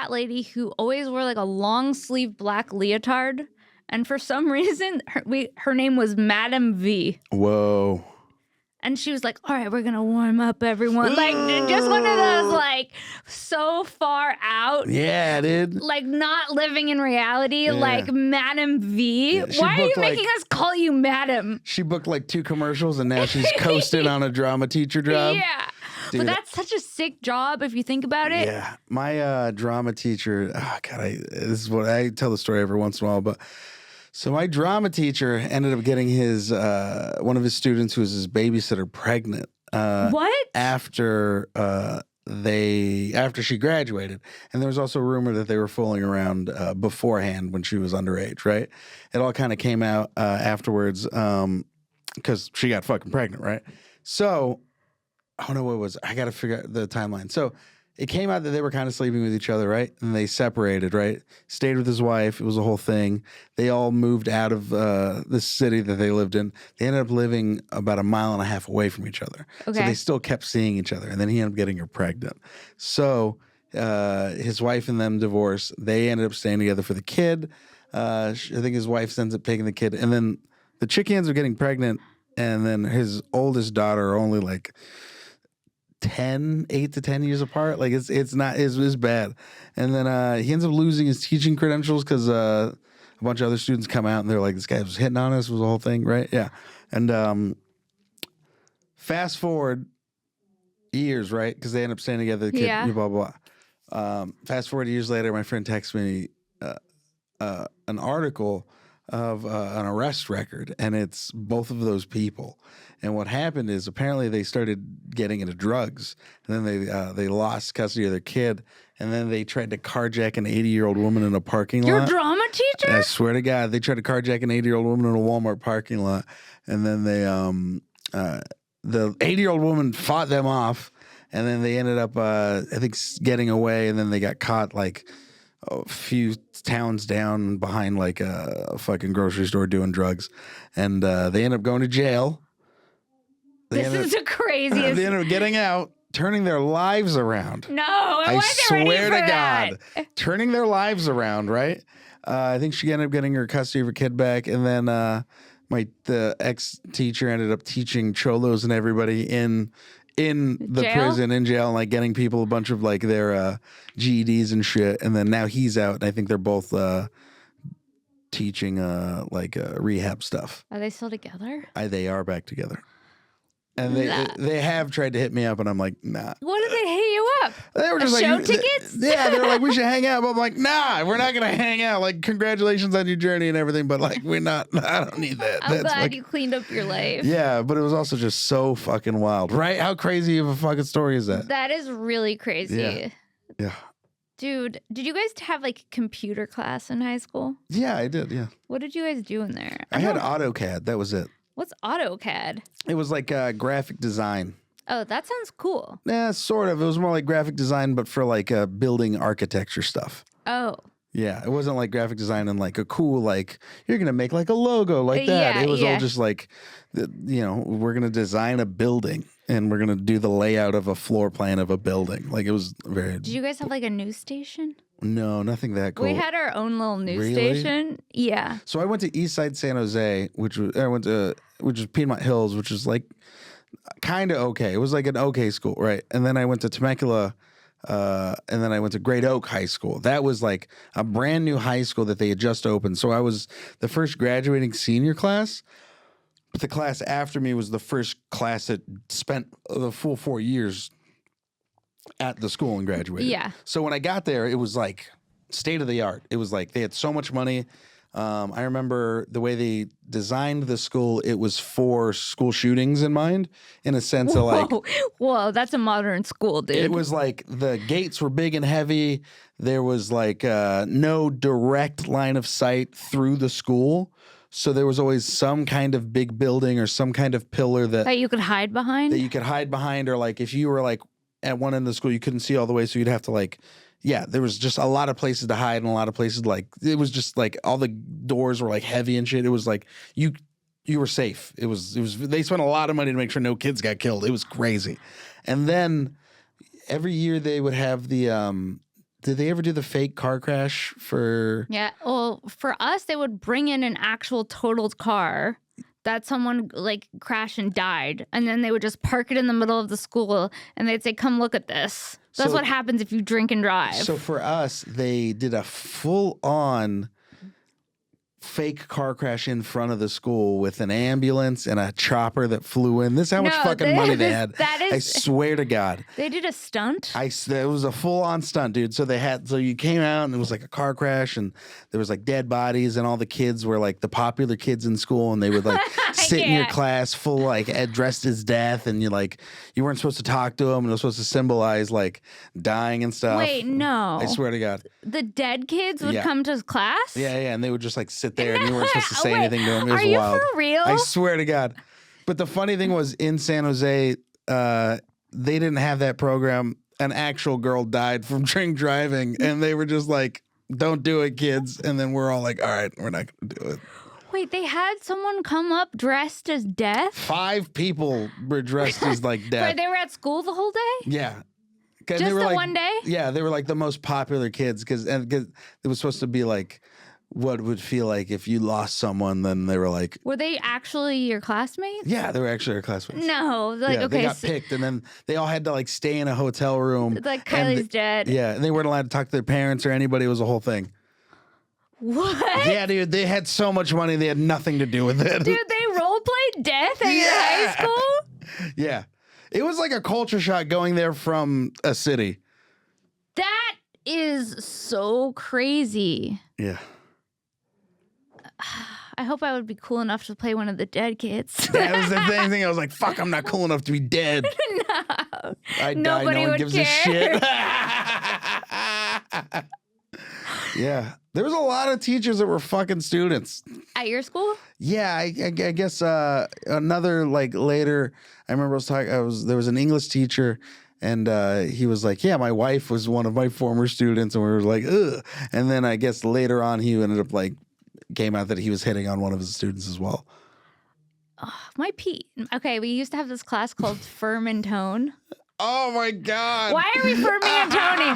lady who always wore like a long sleeve black leotard. And for some reason, her name was Madam V. Whoa. And she was like, all right, we're going to warm up, everyone. Like, just one of those, like, so far out. Yeah, dude. Like, not living in reality. Like, Madam V. Yeah, Why are you making us call you Madam? She booked like 2 commercials and now she's coasting on a drama teacher job. Yeah. Dude, but that's such a sick job if you think about it. Yeah. My drama teacher, this is what I tell the story every once in a while, but so my drama teacher ended up getting his one of his students who was his babysitter pregnant. What? After she graduated, and there was also a rumor that they were fooling around beforehand when she was underage. Right? It all kind of came out afterwards because she got fucking pregnant. Right? So I don't know what it was. I got to figure out the timeline. So it came out that they were kind of sleeping with each other, right? And they separated, right? Stayed with his wife. It was a whole thing. They all moved out of the city that they lived in. They ended up living about 1.5 miles away from each other. Okay. So they still kept seeing each other. And then he ended up getting her pregnant. So his wife and them divorced. They ended up staying together for the kid. I think his wife ends up taking the kid. And then the chick ends up getting pregnant. And then his oldest daughter are only like 8 to 10 years apart. Like it's bad. And then he ends up losing his teaching credentials because a bunch of other students come out and they're like, this guy was hitting on us, was the whole thing, right? Yeah. And fast forward years, right? Because they end up staying together, the kid, blah, blah, blah. Fast forward years later, my friend texts me an article of an arrest record, and it's both of those people. And what happened is apparently they started getting into drugs, and then they lost custody of their kid, and then they tried to carjack an 80-year-old woman in a parking lot. Your drama teacher? I swear to God, they tried to carjack an 80-year-old woman in a Walmart parking lot, and then the 80-year-old woman fought them off, and then they ended up I think getting away, and then they got caught like a few towns down behind like a fucking grocery store doing drugs, and they ended up going to jail. This is the craziest. They ended up getting out, turning their lives around. No, I wasn't ready swear for to that. God, turning their lives around. Right? I think she ended up getting her custody of her kid back, and then the ex teacher ended up teaching cholos and everybody in the jail? prison, in jail, and like getting people a bunch of like their GEDs and shit. And then now he's out, and I think they're both teaching rehab stuff. Are they still together? They are back together. And they have tried to hit me up, and I'm like, nah. What did they hit you up? They were just show tickets? They were like, we should hang out. But I'm like, nah, we're not gonna hang out. Like, congratulations on your journey and everything, but like, we're not. I don't need that. I'm glad you cleaned up your life. Yeah, but it was also just so fucking wild, right? How crazy of a fucking story is that? That is really crazy. Yeah. Dude, did you guys have like computer class in high school? Yeah, I did. Yeah. What did you guys do in there? I had AutoCAD. That was it. What's AutoCAD? It was like graphic design. Oh, that sounds cool. Yeah, sort of. It was more like graphic design, but for like building architecture stuff. Oh. Yeah, it wasn't like graphic design and like a cool, like, you're going to make like a logo like that. It was all just like, we're going to design a building and we're going to do the layout of a floor plan of a building. Like, it was very... Did you guys have like a news station? No, nothing that cool. We had our own little news Really? station. Yeah. So I went to Eastside San Jose, which was Piedmont Hills, which is like kind of okay. It was like an okay school, right? And then I went to Temecula, and then I went to Great Oak High School. That was like a brand new high school that they had just opened. So I was the first graduating senior class. But the class after me was the first class that spent the full 4 years at the school and graduated. Yeah. So when I got there, it was like state of the art. It was like they had so much money. I remember the way they designed the school, it was for school shootings in mind, in a sense of like... Whoa, that's a modern school, dude. It was like the gates were big and heavy. There was like no direct line of sight through the school. So there was always some kind of big building or some kind of pillar that you could hide behind? That you could hide behind, or like if you were like at one end of the school, you couldn't see all the way, so you'd have to like... Yeah, there was just a lot of places to hide and a lot of places like it was just like all the doors were like heavy and shit. It was like you were safe. It was they spent a lot of money to make sure no kids got killed. It was crazy. And then every year they would have the did they ever do the fake car crash for Yeah. Well, for us, they would bring in an actual totaled car that someone like crashed and died. And then they would just park it in the middle of the school and they'd say, come look at this. That's what happens if you drink and drive. So for us, they did a full on fake car crash in front of the school with an ambulance and a chopper that flew in. This is how much fucking money they had. I swear to God. They did a stunt? It was a full-on stunt, dude. So you came out and it was like a car crash and there was like dead bodies and all the kids were like the popular kids in school and they would like sit in your class full like dressed as death and you weren't supposed to talk to them and it was supposed to symbolize like dying and stuff. Wait, no. I swear to God. The dead kids would come to class? Yeah, and they would just like sit there and you weren't supposed to say anything to them. It was Are you wild. for real? I swear to God. But the funny thing was in San Jose, they didn't have that program. An actual girl died from drink driving and they were just like, don't do it, kids. And then we're all like, all right, we're not going to do it. Wait, they had someone come up dressed as death? 5 people were dressed as like death. Wait, they were at school the whole day? Yeah. Just they were the like, one day? Yeah, they were like the most popular kids because it was supposed to be like what would feel like if you lost someone. Then they were like, were they actually your classmates? Yeah, they were actually our classmates. No, like yeah, okay, they got picked, and then they all had to like stay in a hotel room. like Kylie's dead. Yeah, and they weren't allowed to talk to their parents or anybody. It was a whole thing. What? Yeah, dude, they had so much money, they had nothing to do with it. Dude, they role played death at your high school? Yeah, it was like a culture shock going there from a city. That is so crazy. Yeah. I hope I would be cool enough to play one of the dead kids. That was the thing. I was like, fuck, I'm not cool enough to be dead. No. I die, Nobody no one would gives care. a shit. Yeah. There was a lot of teachers that were fucking students. At your school? Yeah, I guess another like later, I remember there was an English teacher and he was like, yeah, my wife was one of my former students and we were like, ugh. And then I guess later on he ended up like came out that he was hitting on one of his students as well. Oh, my Pete. Okay, we used to have this class called Firm and Tone. Oh my God. Why are we firming and toning?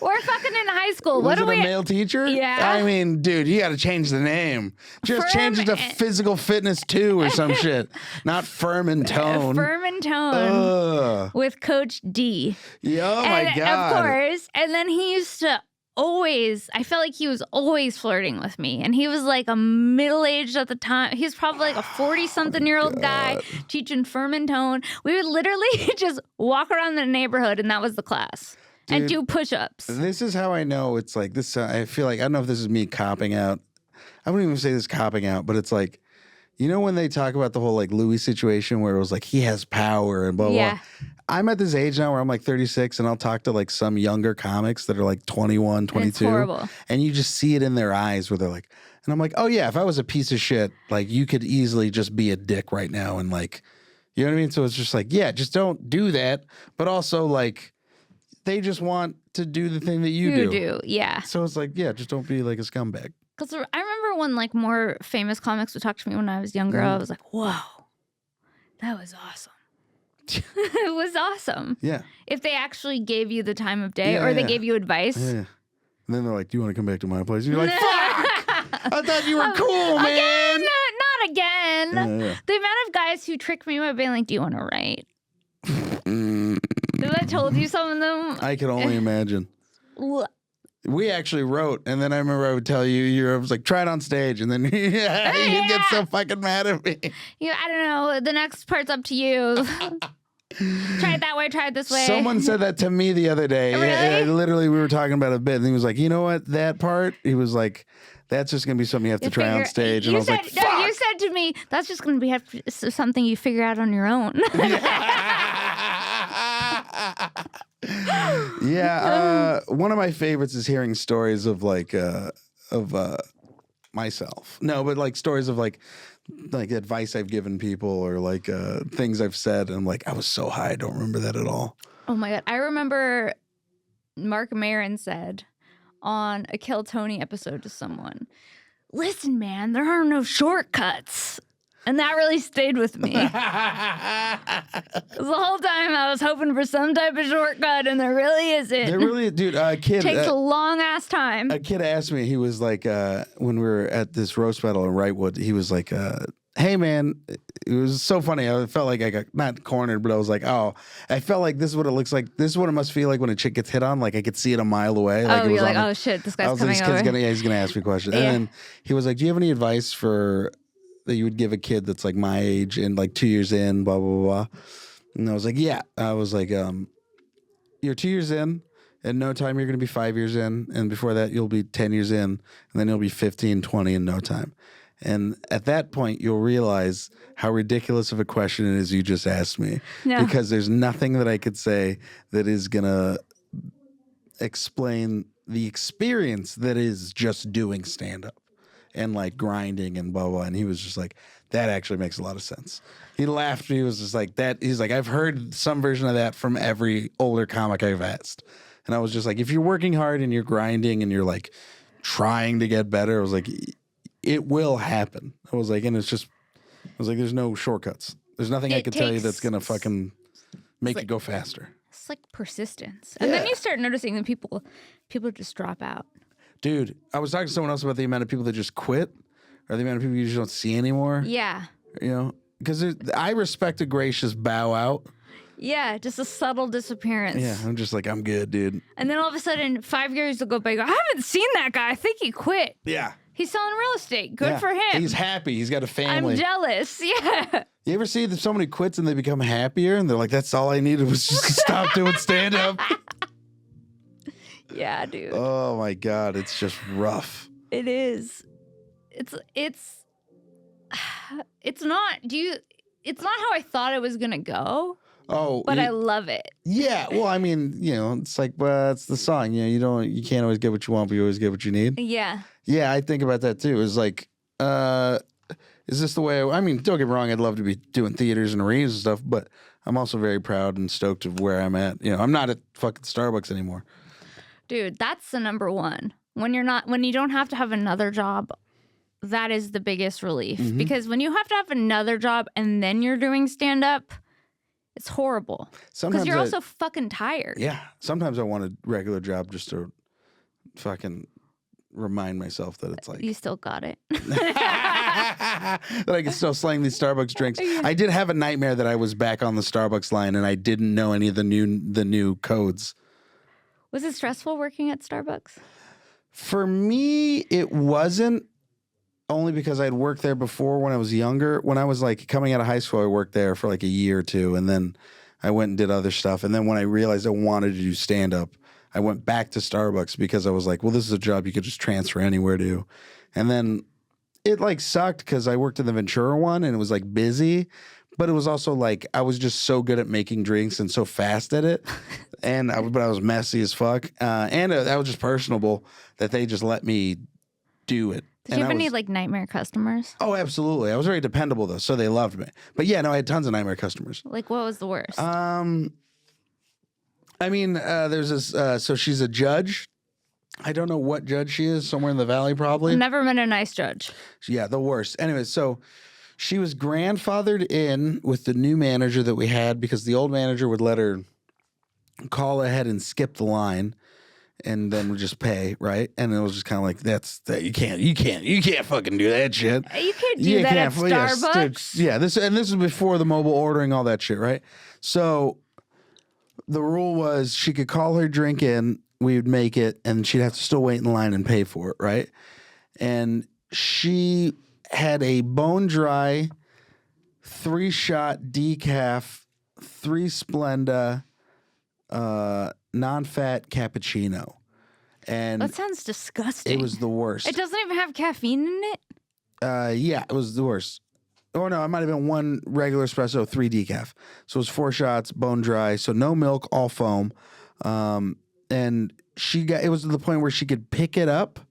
We're fucking in high school. Was What it do we? a male teacher? Yeah. I mean, dude, you got to change the name. Just change it to Physical Fitness 2 or some shit. Not Firm and Tone. Firm and Tone with Coach D. Yeah, oh my And God. of course. And then he used to I felt like he was always flirting with me. And he was like a middle-aged at the time. He was probably like a 40-something-year-old guy teaching Firm and Tone. We would literally just walk around the neighborhood and that was the class. Dude, and do push-ups. This is how I know it's like this. I feel like, I don't know if this is me copping out. I wouldn't even say this copping out, but it's like, you know when they talk about the whole like Louis situation where it was like he has power and blah, blah, Yeah. blah. I'm at this age now where I'm like 36 and I'll talk to like some younger comics that are like 21, 22. It's horrible. And you just see it in their eyes where they're like, and I'm like, oh yeah, if I was a piece of shit, like you could easily just be a dick right now. And like, you know what I mean? So it's just like, yeah, just don't do that. But also like, they just want to do the thing that you do. Yeah. So it's like, yeah, just don't be like a scumbag. Because I remember when like more famous comics would talk to me when I was younger, I was like, whoa, that was awesome. It was awesome. Yeah. If they actually gave you the time of day Yeah, or they yeah. gave you advice. Yeah. And then they're like, do you want to come back to my place? And you're like, fuck! I thought you were cool, man. Again, not again. Yeah. The amount of guys who trick me by being like, do you want to write? Have I told you some of them? I can only imagine. We actually wrote, and then I remember I would tell you, I was like, try it on stage, and then you'd get so fucking mad at me. Yeah, I don't know. The next part's up to you. Try it that way, try it this way. Someone said that to me the other day. Really? Literally, we were talking about a bit, and he was like, you know what, that part? He was like, that's just going to be something you have to try on stage. And I was like, fuck! No, you said to me, that's just going to be something you figure out on your own. Yeah, one of my favorites is hearing stories of like myself. No, but like stories of like advice I've given people or like things I've said. And I'm like, I was so high, I don't remember that at all. Oh my God. I remember Mark Maron said on a Kill Tony episode to someone, listen, man, there are no shortcuts. And that really stayed with me. 'Cause the whole time I was hoping for some type of shortcut, and there really isn't. There really, dude. A kid Takes a long ass time. A kid asked me. He was like, when we were at this roast battle in Wrightwood, he was like, "Hey, man," it was so funny. I felt like I got not cornered, but I was like, "Oh, I felt like this is what it looks like. This is what it must feel like when a chick gets hit on. Like I could see it a mile away. Like Oh, it was you're like, on oh shit, this I guy's was like, coming over. he's gonna ask me questions." Yeah. And then he was like, "Do you have any advice for that you would give a kid that's like my age and like 2 years in, blah blah blah blah?" And I was like, "Yeah." I was like, "You're 2 years in. In no time, you're going to be 5 years in. And before that, you'll be 10 years in. And then you'll be 15, 20 in no time. And at that point, you'll realize how ridiculous of a question it is you just asked me. Yeah. Because there's nothing that I could say that is going to explain the experience that is just doing stand-up and like grinding and blah, blah. And he was just like, that actually makes a lot of sense. He laughed. He was just like that. He's like, I've heard some version of that from every older comic I've asked. And I was just like, if you're working hard and you're grinding and you're like trying to get better, I was like, it will happen. I was like, and it's just, I was like, there's no shortcuts. There's nothing I could tell you that's going to fucking make it go faster. It's like persistence. And then you start noticing that people just drop out. Dude, I was talking to someone else about the amount of people that just quit or the amount of people you just don't see anymore. Yeah. You know, because I respect a gracious bow out. Yeah, just a subtle disappearance. Yeah, I'm just like, I'm good, dude. And then all of a sudden, 5 years will go by. I go, I haven't seen that guy. I think he quit. Yeah. He's selling real estate. Good Yeah. for him. He's happy. He's got a family. I'm jealous. Yeah. You ever see that somebody quits and they become happier and they're like, that's all I needed was just to stop doing stand up? Yeah, dude. Oh my God. It's just rough. It is. It's not it's not how I thought it was gonna go, Oh, but I love it. yeah. Well, I mean, you know, it's like, well, it's the song. You know, you can't always get what you want, but you always get what you need. Yeah. Yeah, I think about that too. It's like, is this the way? I mean, don't get me wrong. I'd love to be doing theaters and arenas and stuff, but I'm also very proud and stoked of where I'm at. You know, I'm not at fucking Starbucks anymore. Dude, that's the number one. When you don't have to have another job, that is the biggest relief. Mm-hmm. Because when you have to have another job and then you're doing stand up, it's horrible. Because you're also fucking tired. Yeah. Sometimes I want a regular job just to fucking remind myself that it's like You still got it. that I can still slang these Starbucks drinks. I did have a nightmare that I was back on the Starbucks line and I didn't know any of the new codes. Was it stressful working at Starbucks? For me, it wasn't. Only because I'd worked there before when I was younger. When I was like coming out of high school, I worked there for like a year or two, and then I went and did other stuff. And then when I realized I wanted to do stand up, I went back to Starbucks because I was like, well, this is a job you could just transfer anywhere to. And then it like sucked because I worked in the Ventura one and it was like busy, but it was also like I was just so good at making drinks and so fast at it. But I was messy as fuck. And I was just personable that they just let me do it. Did you have any like nightmare customers? Oh, absolutely. I was very dependable though, so they loved me. But yeah, no, I had tons of nightmare customers. Like, what was the worst? I mean, there's this. So she's a judge. I don't know what judge she is. Somewhere in the valley, probably. Never met a nice judge. Yeah, the worst. Anyway, so she was grandfathered in with the new manager that we had because the old manager would let her call ahead and skip the line. And then we just pay, right? And it was just kind of like you can't fucking do that shit. You can't do that at Starbucks. Yeah, this was before the mobile ordering, all that shit, right? So the rule was she could call her drink in, we would make it, and she'd have to still wait in line and pay for it, right? And she had a bone dry 3-shot decaf, 3 Splenda, non-fat cappuccino. And That sounds disgusting. it was the worst. It doesn't even have caffeine in it? Yeah, it was the worst. Oh no, it might have been 1 regular espresso, 3 decaf. So it was 4 shots, bone dry, so no milk, all foam. And it was to the point where she could pick it up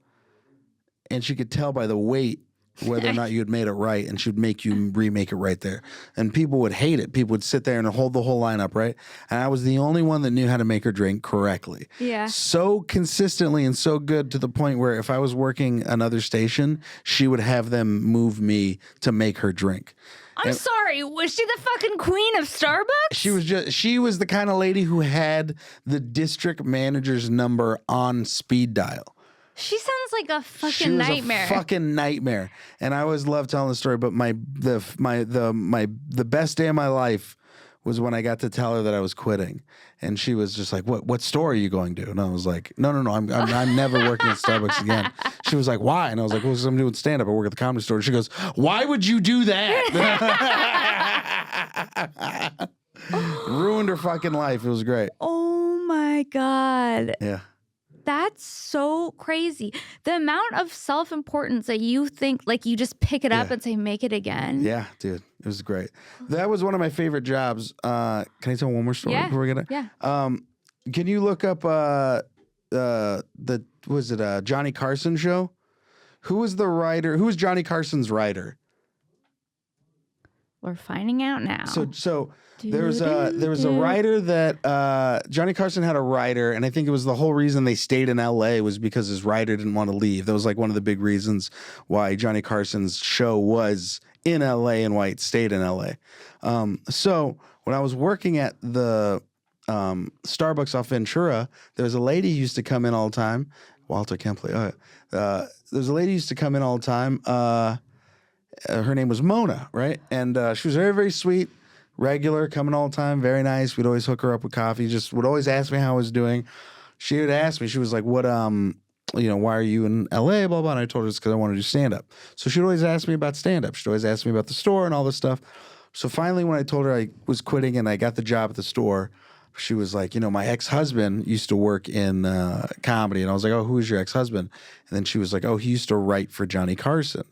and she could tell by the weight whether or not you had made it right, and she would make you remake it right there. And people would hate it. People would sit there and hold the whole line up, right? And I was the only one that knew how to make her drink correctly. Yeah. So consistently and so good to the point where if I was working another station, she would have them move me to make her drink. I'm sorry, was she the fucking queen of Starbucks? She was the kind of lady who had the district manager's number on speed dial. She sounds like a fucking She was nightmare. a fucking nightmare. And I always love telling the story, but the best day of my life was when I got to tell her that I was quitting. And she was just like, what store are you going to? And I was like, no, I'm never working at Starbucks again. She was like, why? And I was like, well, because I'm doing stand-up. I work at the Comedy Store. She goes, why would you do that? Ruined her fucking life. It was great. Oh my God. Yeah. That's so crazy. The amount of self-importance that you think, like you just pick it up and say, make it again. Yeah, dude. It was great. That was one of my favorite jobs. Can I tell one more story before we get it? Yeah. Can you look up Johnny Carson show? Who was the writer? Who was Johnny Carson's writer? We're finding out now. So there was a writer that Johnny Carson had a writer, and I think it was the whole reason they stayed in L.A. was because his writer didn't want to leave. That was like one of the big reasons why Johnny Carson's show was in L.A. and why it stayed in L.A. So when I was working at the Starbucks off Ventura, there was a lady who used to come in all the time. Walter can't play. There's a lady who used to come in all the time. Her name was Mona, right? And she was very, very sweet, regular, coming all the time, very nice. We'd always hook her up with coffee, just would always ask me how I was doing. She would ask me, she was like, what, why are you in LA, blah, blah. And I told her it's because I want to do stand-up. So she'd always ask me about stand-up. She'd always ask me about the store and all this stuff. So finally, when I told her I was quitting and I got the job at the store, she was like, my ex-husband used to work in comedy. And I was like, oh, who is your ex-husband? And then she was like, oh, he used to write for Johnny Carson.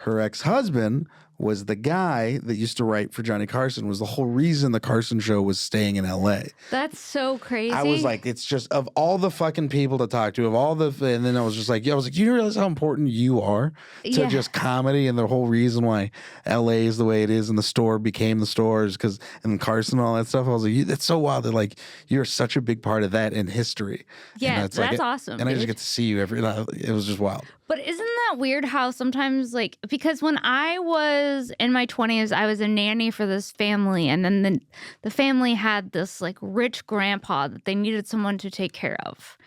Her ex-husband was the guy that used to write for Johnny Carson, was the whole reason the Carson show was staying in L.A. That's so crazy. I was like, it's just, of all the fucking people to talk to, and then I was just like, you realize how important you are to just comedy, and the whole reason why L.A. is the way it is and the store became the stores and Carson and all that stuff. I was like, that's so wild that like you're such a big part of that in history. Yeah, that's awesome. And I just get to see you it was just wild. But isn't that weird how sometimes, like, because when I was in my 20s, I was a nanny for this family. And then the family had this, like, rich grandpa that they needed someone to take care of.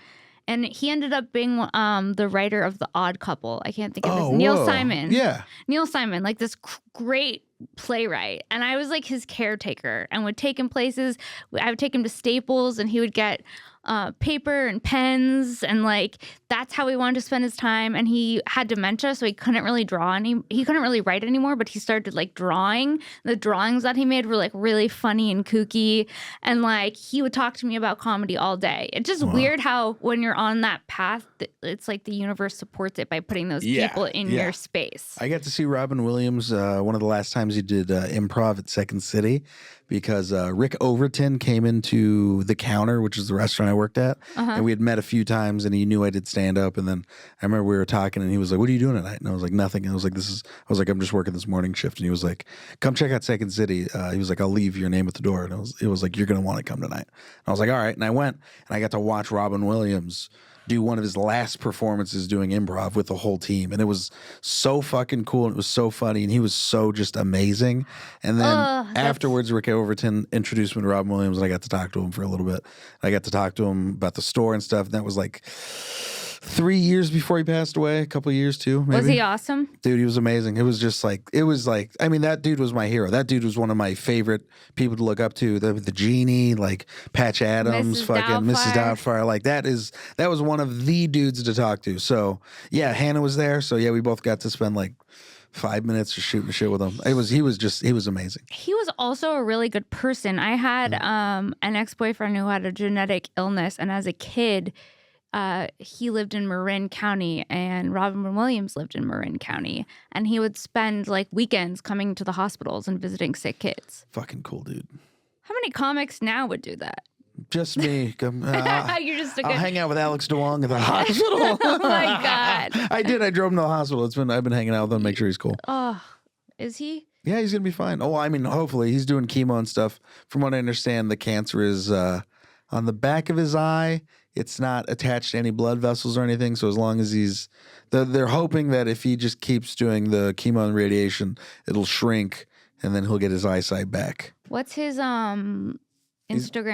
And he ended up being the writer of The Odd Couple. I can't think of his Neil Simon. Yeah. Neil Simon, like this great playwright. And I was like his caretaker and would take him places. I would take him to Staples and he would get paper and pens, and like that's how he wanted to spend his time. And he had dementia, so he couldn't really he couldn't really write anymore, but he started like drawing. The drawings that he made were like really funny and kooky, and like he would talk to me about comedy all day. It's just weird how when you're on that path, it's like the universe supports it by putting those people in your space. I got to see Robin Williams one of the last times he did improv at Second City, because Rick Overton came into The Counter, which is the restaurant I worked at, and we had met a few times, and he knew I did stand up. And then I remember we were talking, and he was like, "What are you doing tonight?" And I was like, "Nothing." And I was like, "I'm just working this morning shift." And he was like, "Come check out Second City." He was like, "I'll leave your name at the door." And it was like, "You're gonna want to come tonight." And I was like, "All right." And I went, and I got to watch Robin Williams do one of his last performances doing improv with the whole team, and it was so fucking cool, and it was so funny, and he was so just amazing. And then afterwards, Rick Overton introduced me to Robin Williams, and I got to talk to him for a little bit. I got to talk to him about the store and stuff, and that was like 3 years before he passed away, a couple of years too, maybe. Was he awesome? Dude, he was amazing. It was like, I mean, that dude was my hero. That dude was one of my favorite people to look up to. The genie, like Patch Adams, Mrs. Doubtfire. Like that was one of the dudes to talk to. So yeah, Hannah was there. So yeah, we both got to spend like 5 minutes just shooting the shit with him. He was amazing. He was also a really good person. I had an ex-boyfriend who had a genetic illness, and as a kid, he lived in Marin County, and Robin Williams lived in Marin County, and he would spend like weekends coming to the hospitals and visiting sick kids. Fucking cool, dude. How many comics now would do that? Just me. You're just a I'll good. hang out with Alex Duong at the hospital. Oh my God. I did. I drove him to the hospital. I've been hanging out with him, make sure he's cool. Oh, is he? Yeah, he's gonna be fine. Oh, I mean, hopefully he's doing chemo and stuff. From what I understand, the cancer is on the back of his eye. It's not attached to any blood vessels or anything. So as long as they're hoping that if he just keeps doing the chemo and radiation, it'll shrink and then he'll get his eyesight back. What's his Instagram?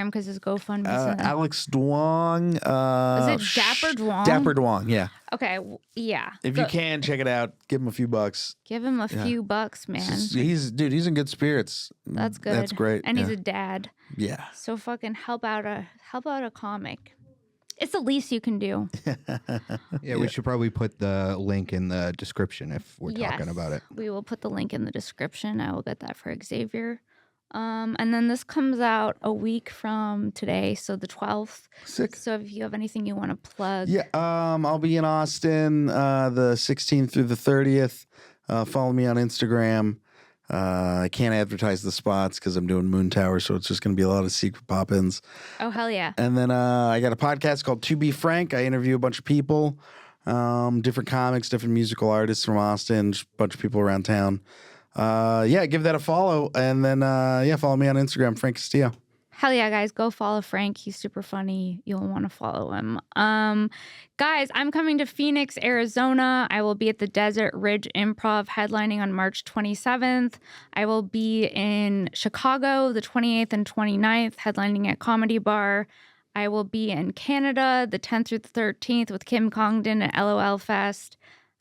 Because his GoFundMe. Alex Duong. Is it Dapper Duong? Dapper Duong, yeah. Okay, yeah. If you can, check it out. Give him a few bucks. Give him a few bucks, man. He's in good spirits. That's good. That's great. And he's a dad. Yeah. So fucking help out a comic. It's the least you can do. Yeah, we should probably put the link in the description if we're talking about it. We will put the link in the description. I will get that for Xavier. And then this comes out a week from today, so the 12th. Sick. So if you have anything you want to plug. Yeah, I'll be in Austin the 16th through the 30th. Follow me on Instagram. I can't advertise the spots because I'm doing Moon Tower, so it's just going to be a lot of secret pop-ins. Oh, hell yeah. And then I got a podcast called To Be Frank. I interview a bunch of people, different comics, different musical artists from Austin, just a bunch of people around town. Give that a follow. And then, follow me on Instagram, Frank Castillo. Hell yeah, guys. Go follow Frank. He's super funny. You'll want to follow him. Guys, I'm coming to Phoenix, Arizona. I will be at the Desert Ridge Improv headlining on March 27th. I will be in Chicago the 28th and 29th headlining at Comedy Bar. I will be in Canada the 10th through the 13th with Kim Congdon at LOL Fest.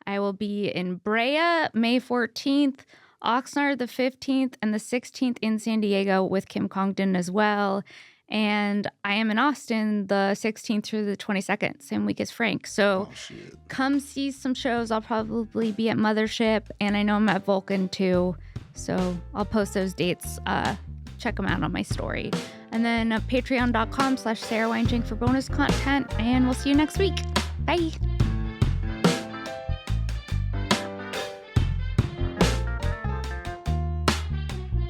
I will be in Brea May 14th. Oxnard the 15th and the 16th in San Diego with Kim Congdon as well. And I am in Austin the 16th through the 22nd, same week as Frank. So come see some shows. I'll probably be at Mothership, and I know I'm at Vulcan too. So I'll post those dates. Check them out on my story. And then patreon.com/Sara Weinshenk for bonus content. And we'll see you next week. Bye.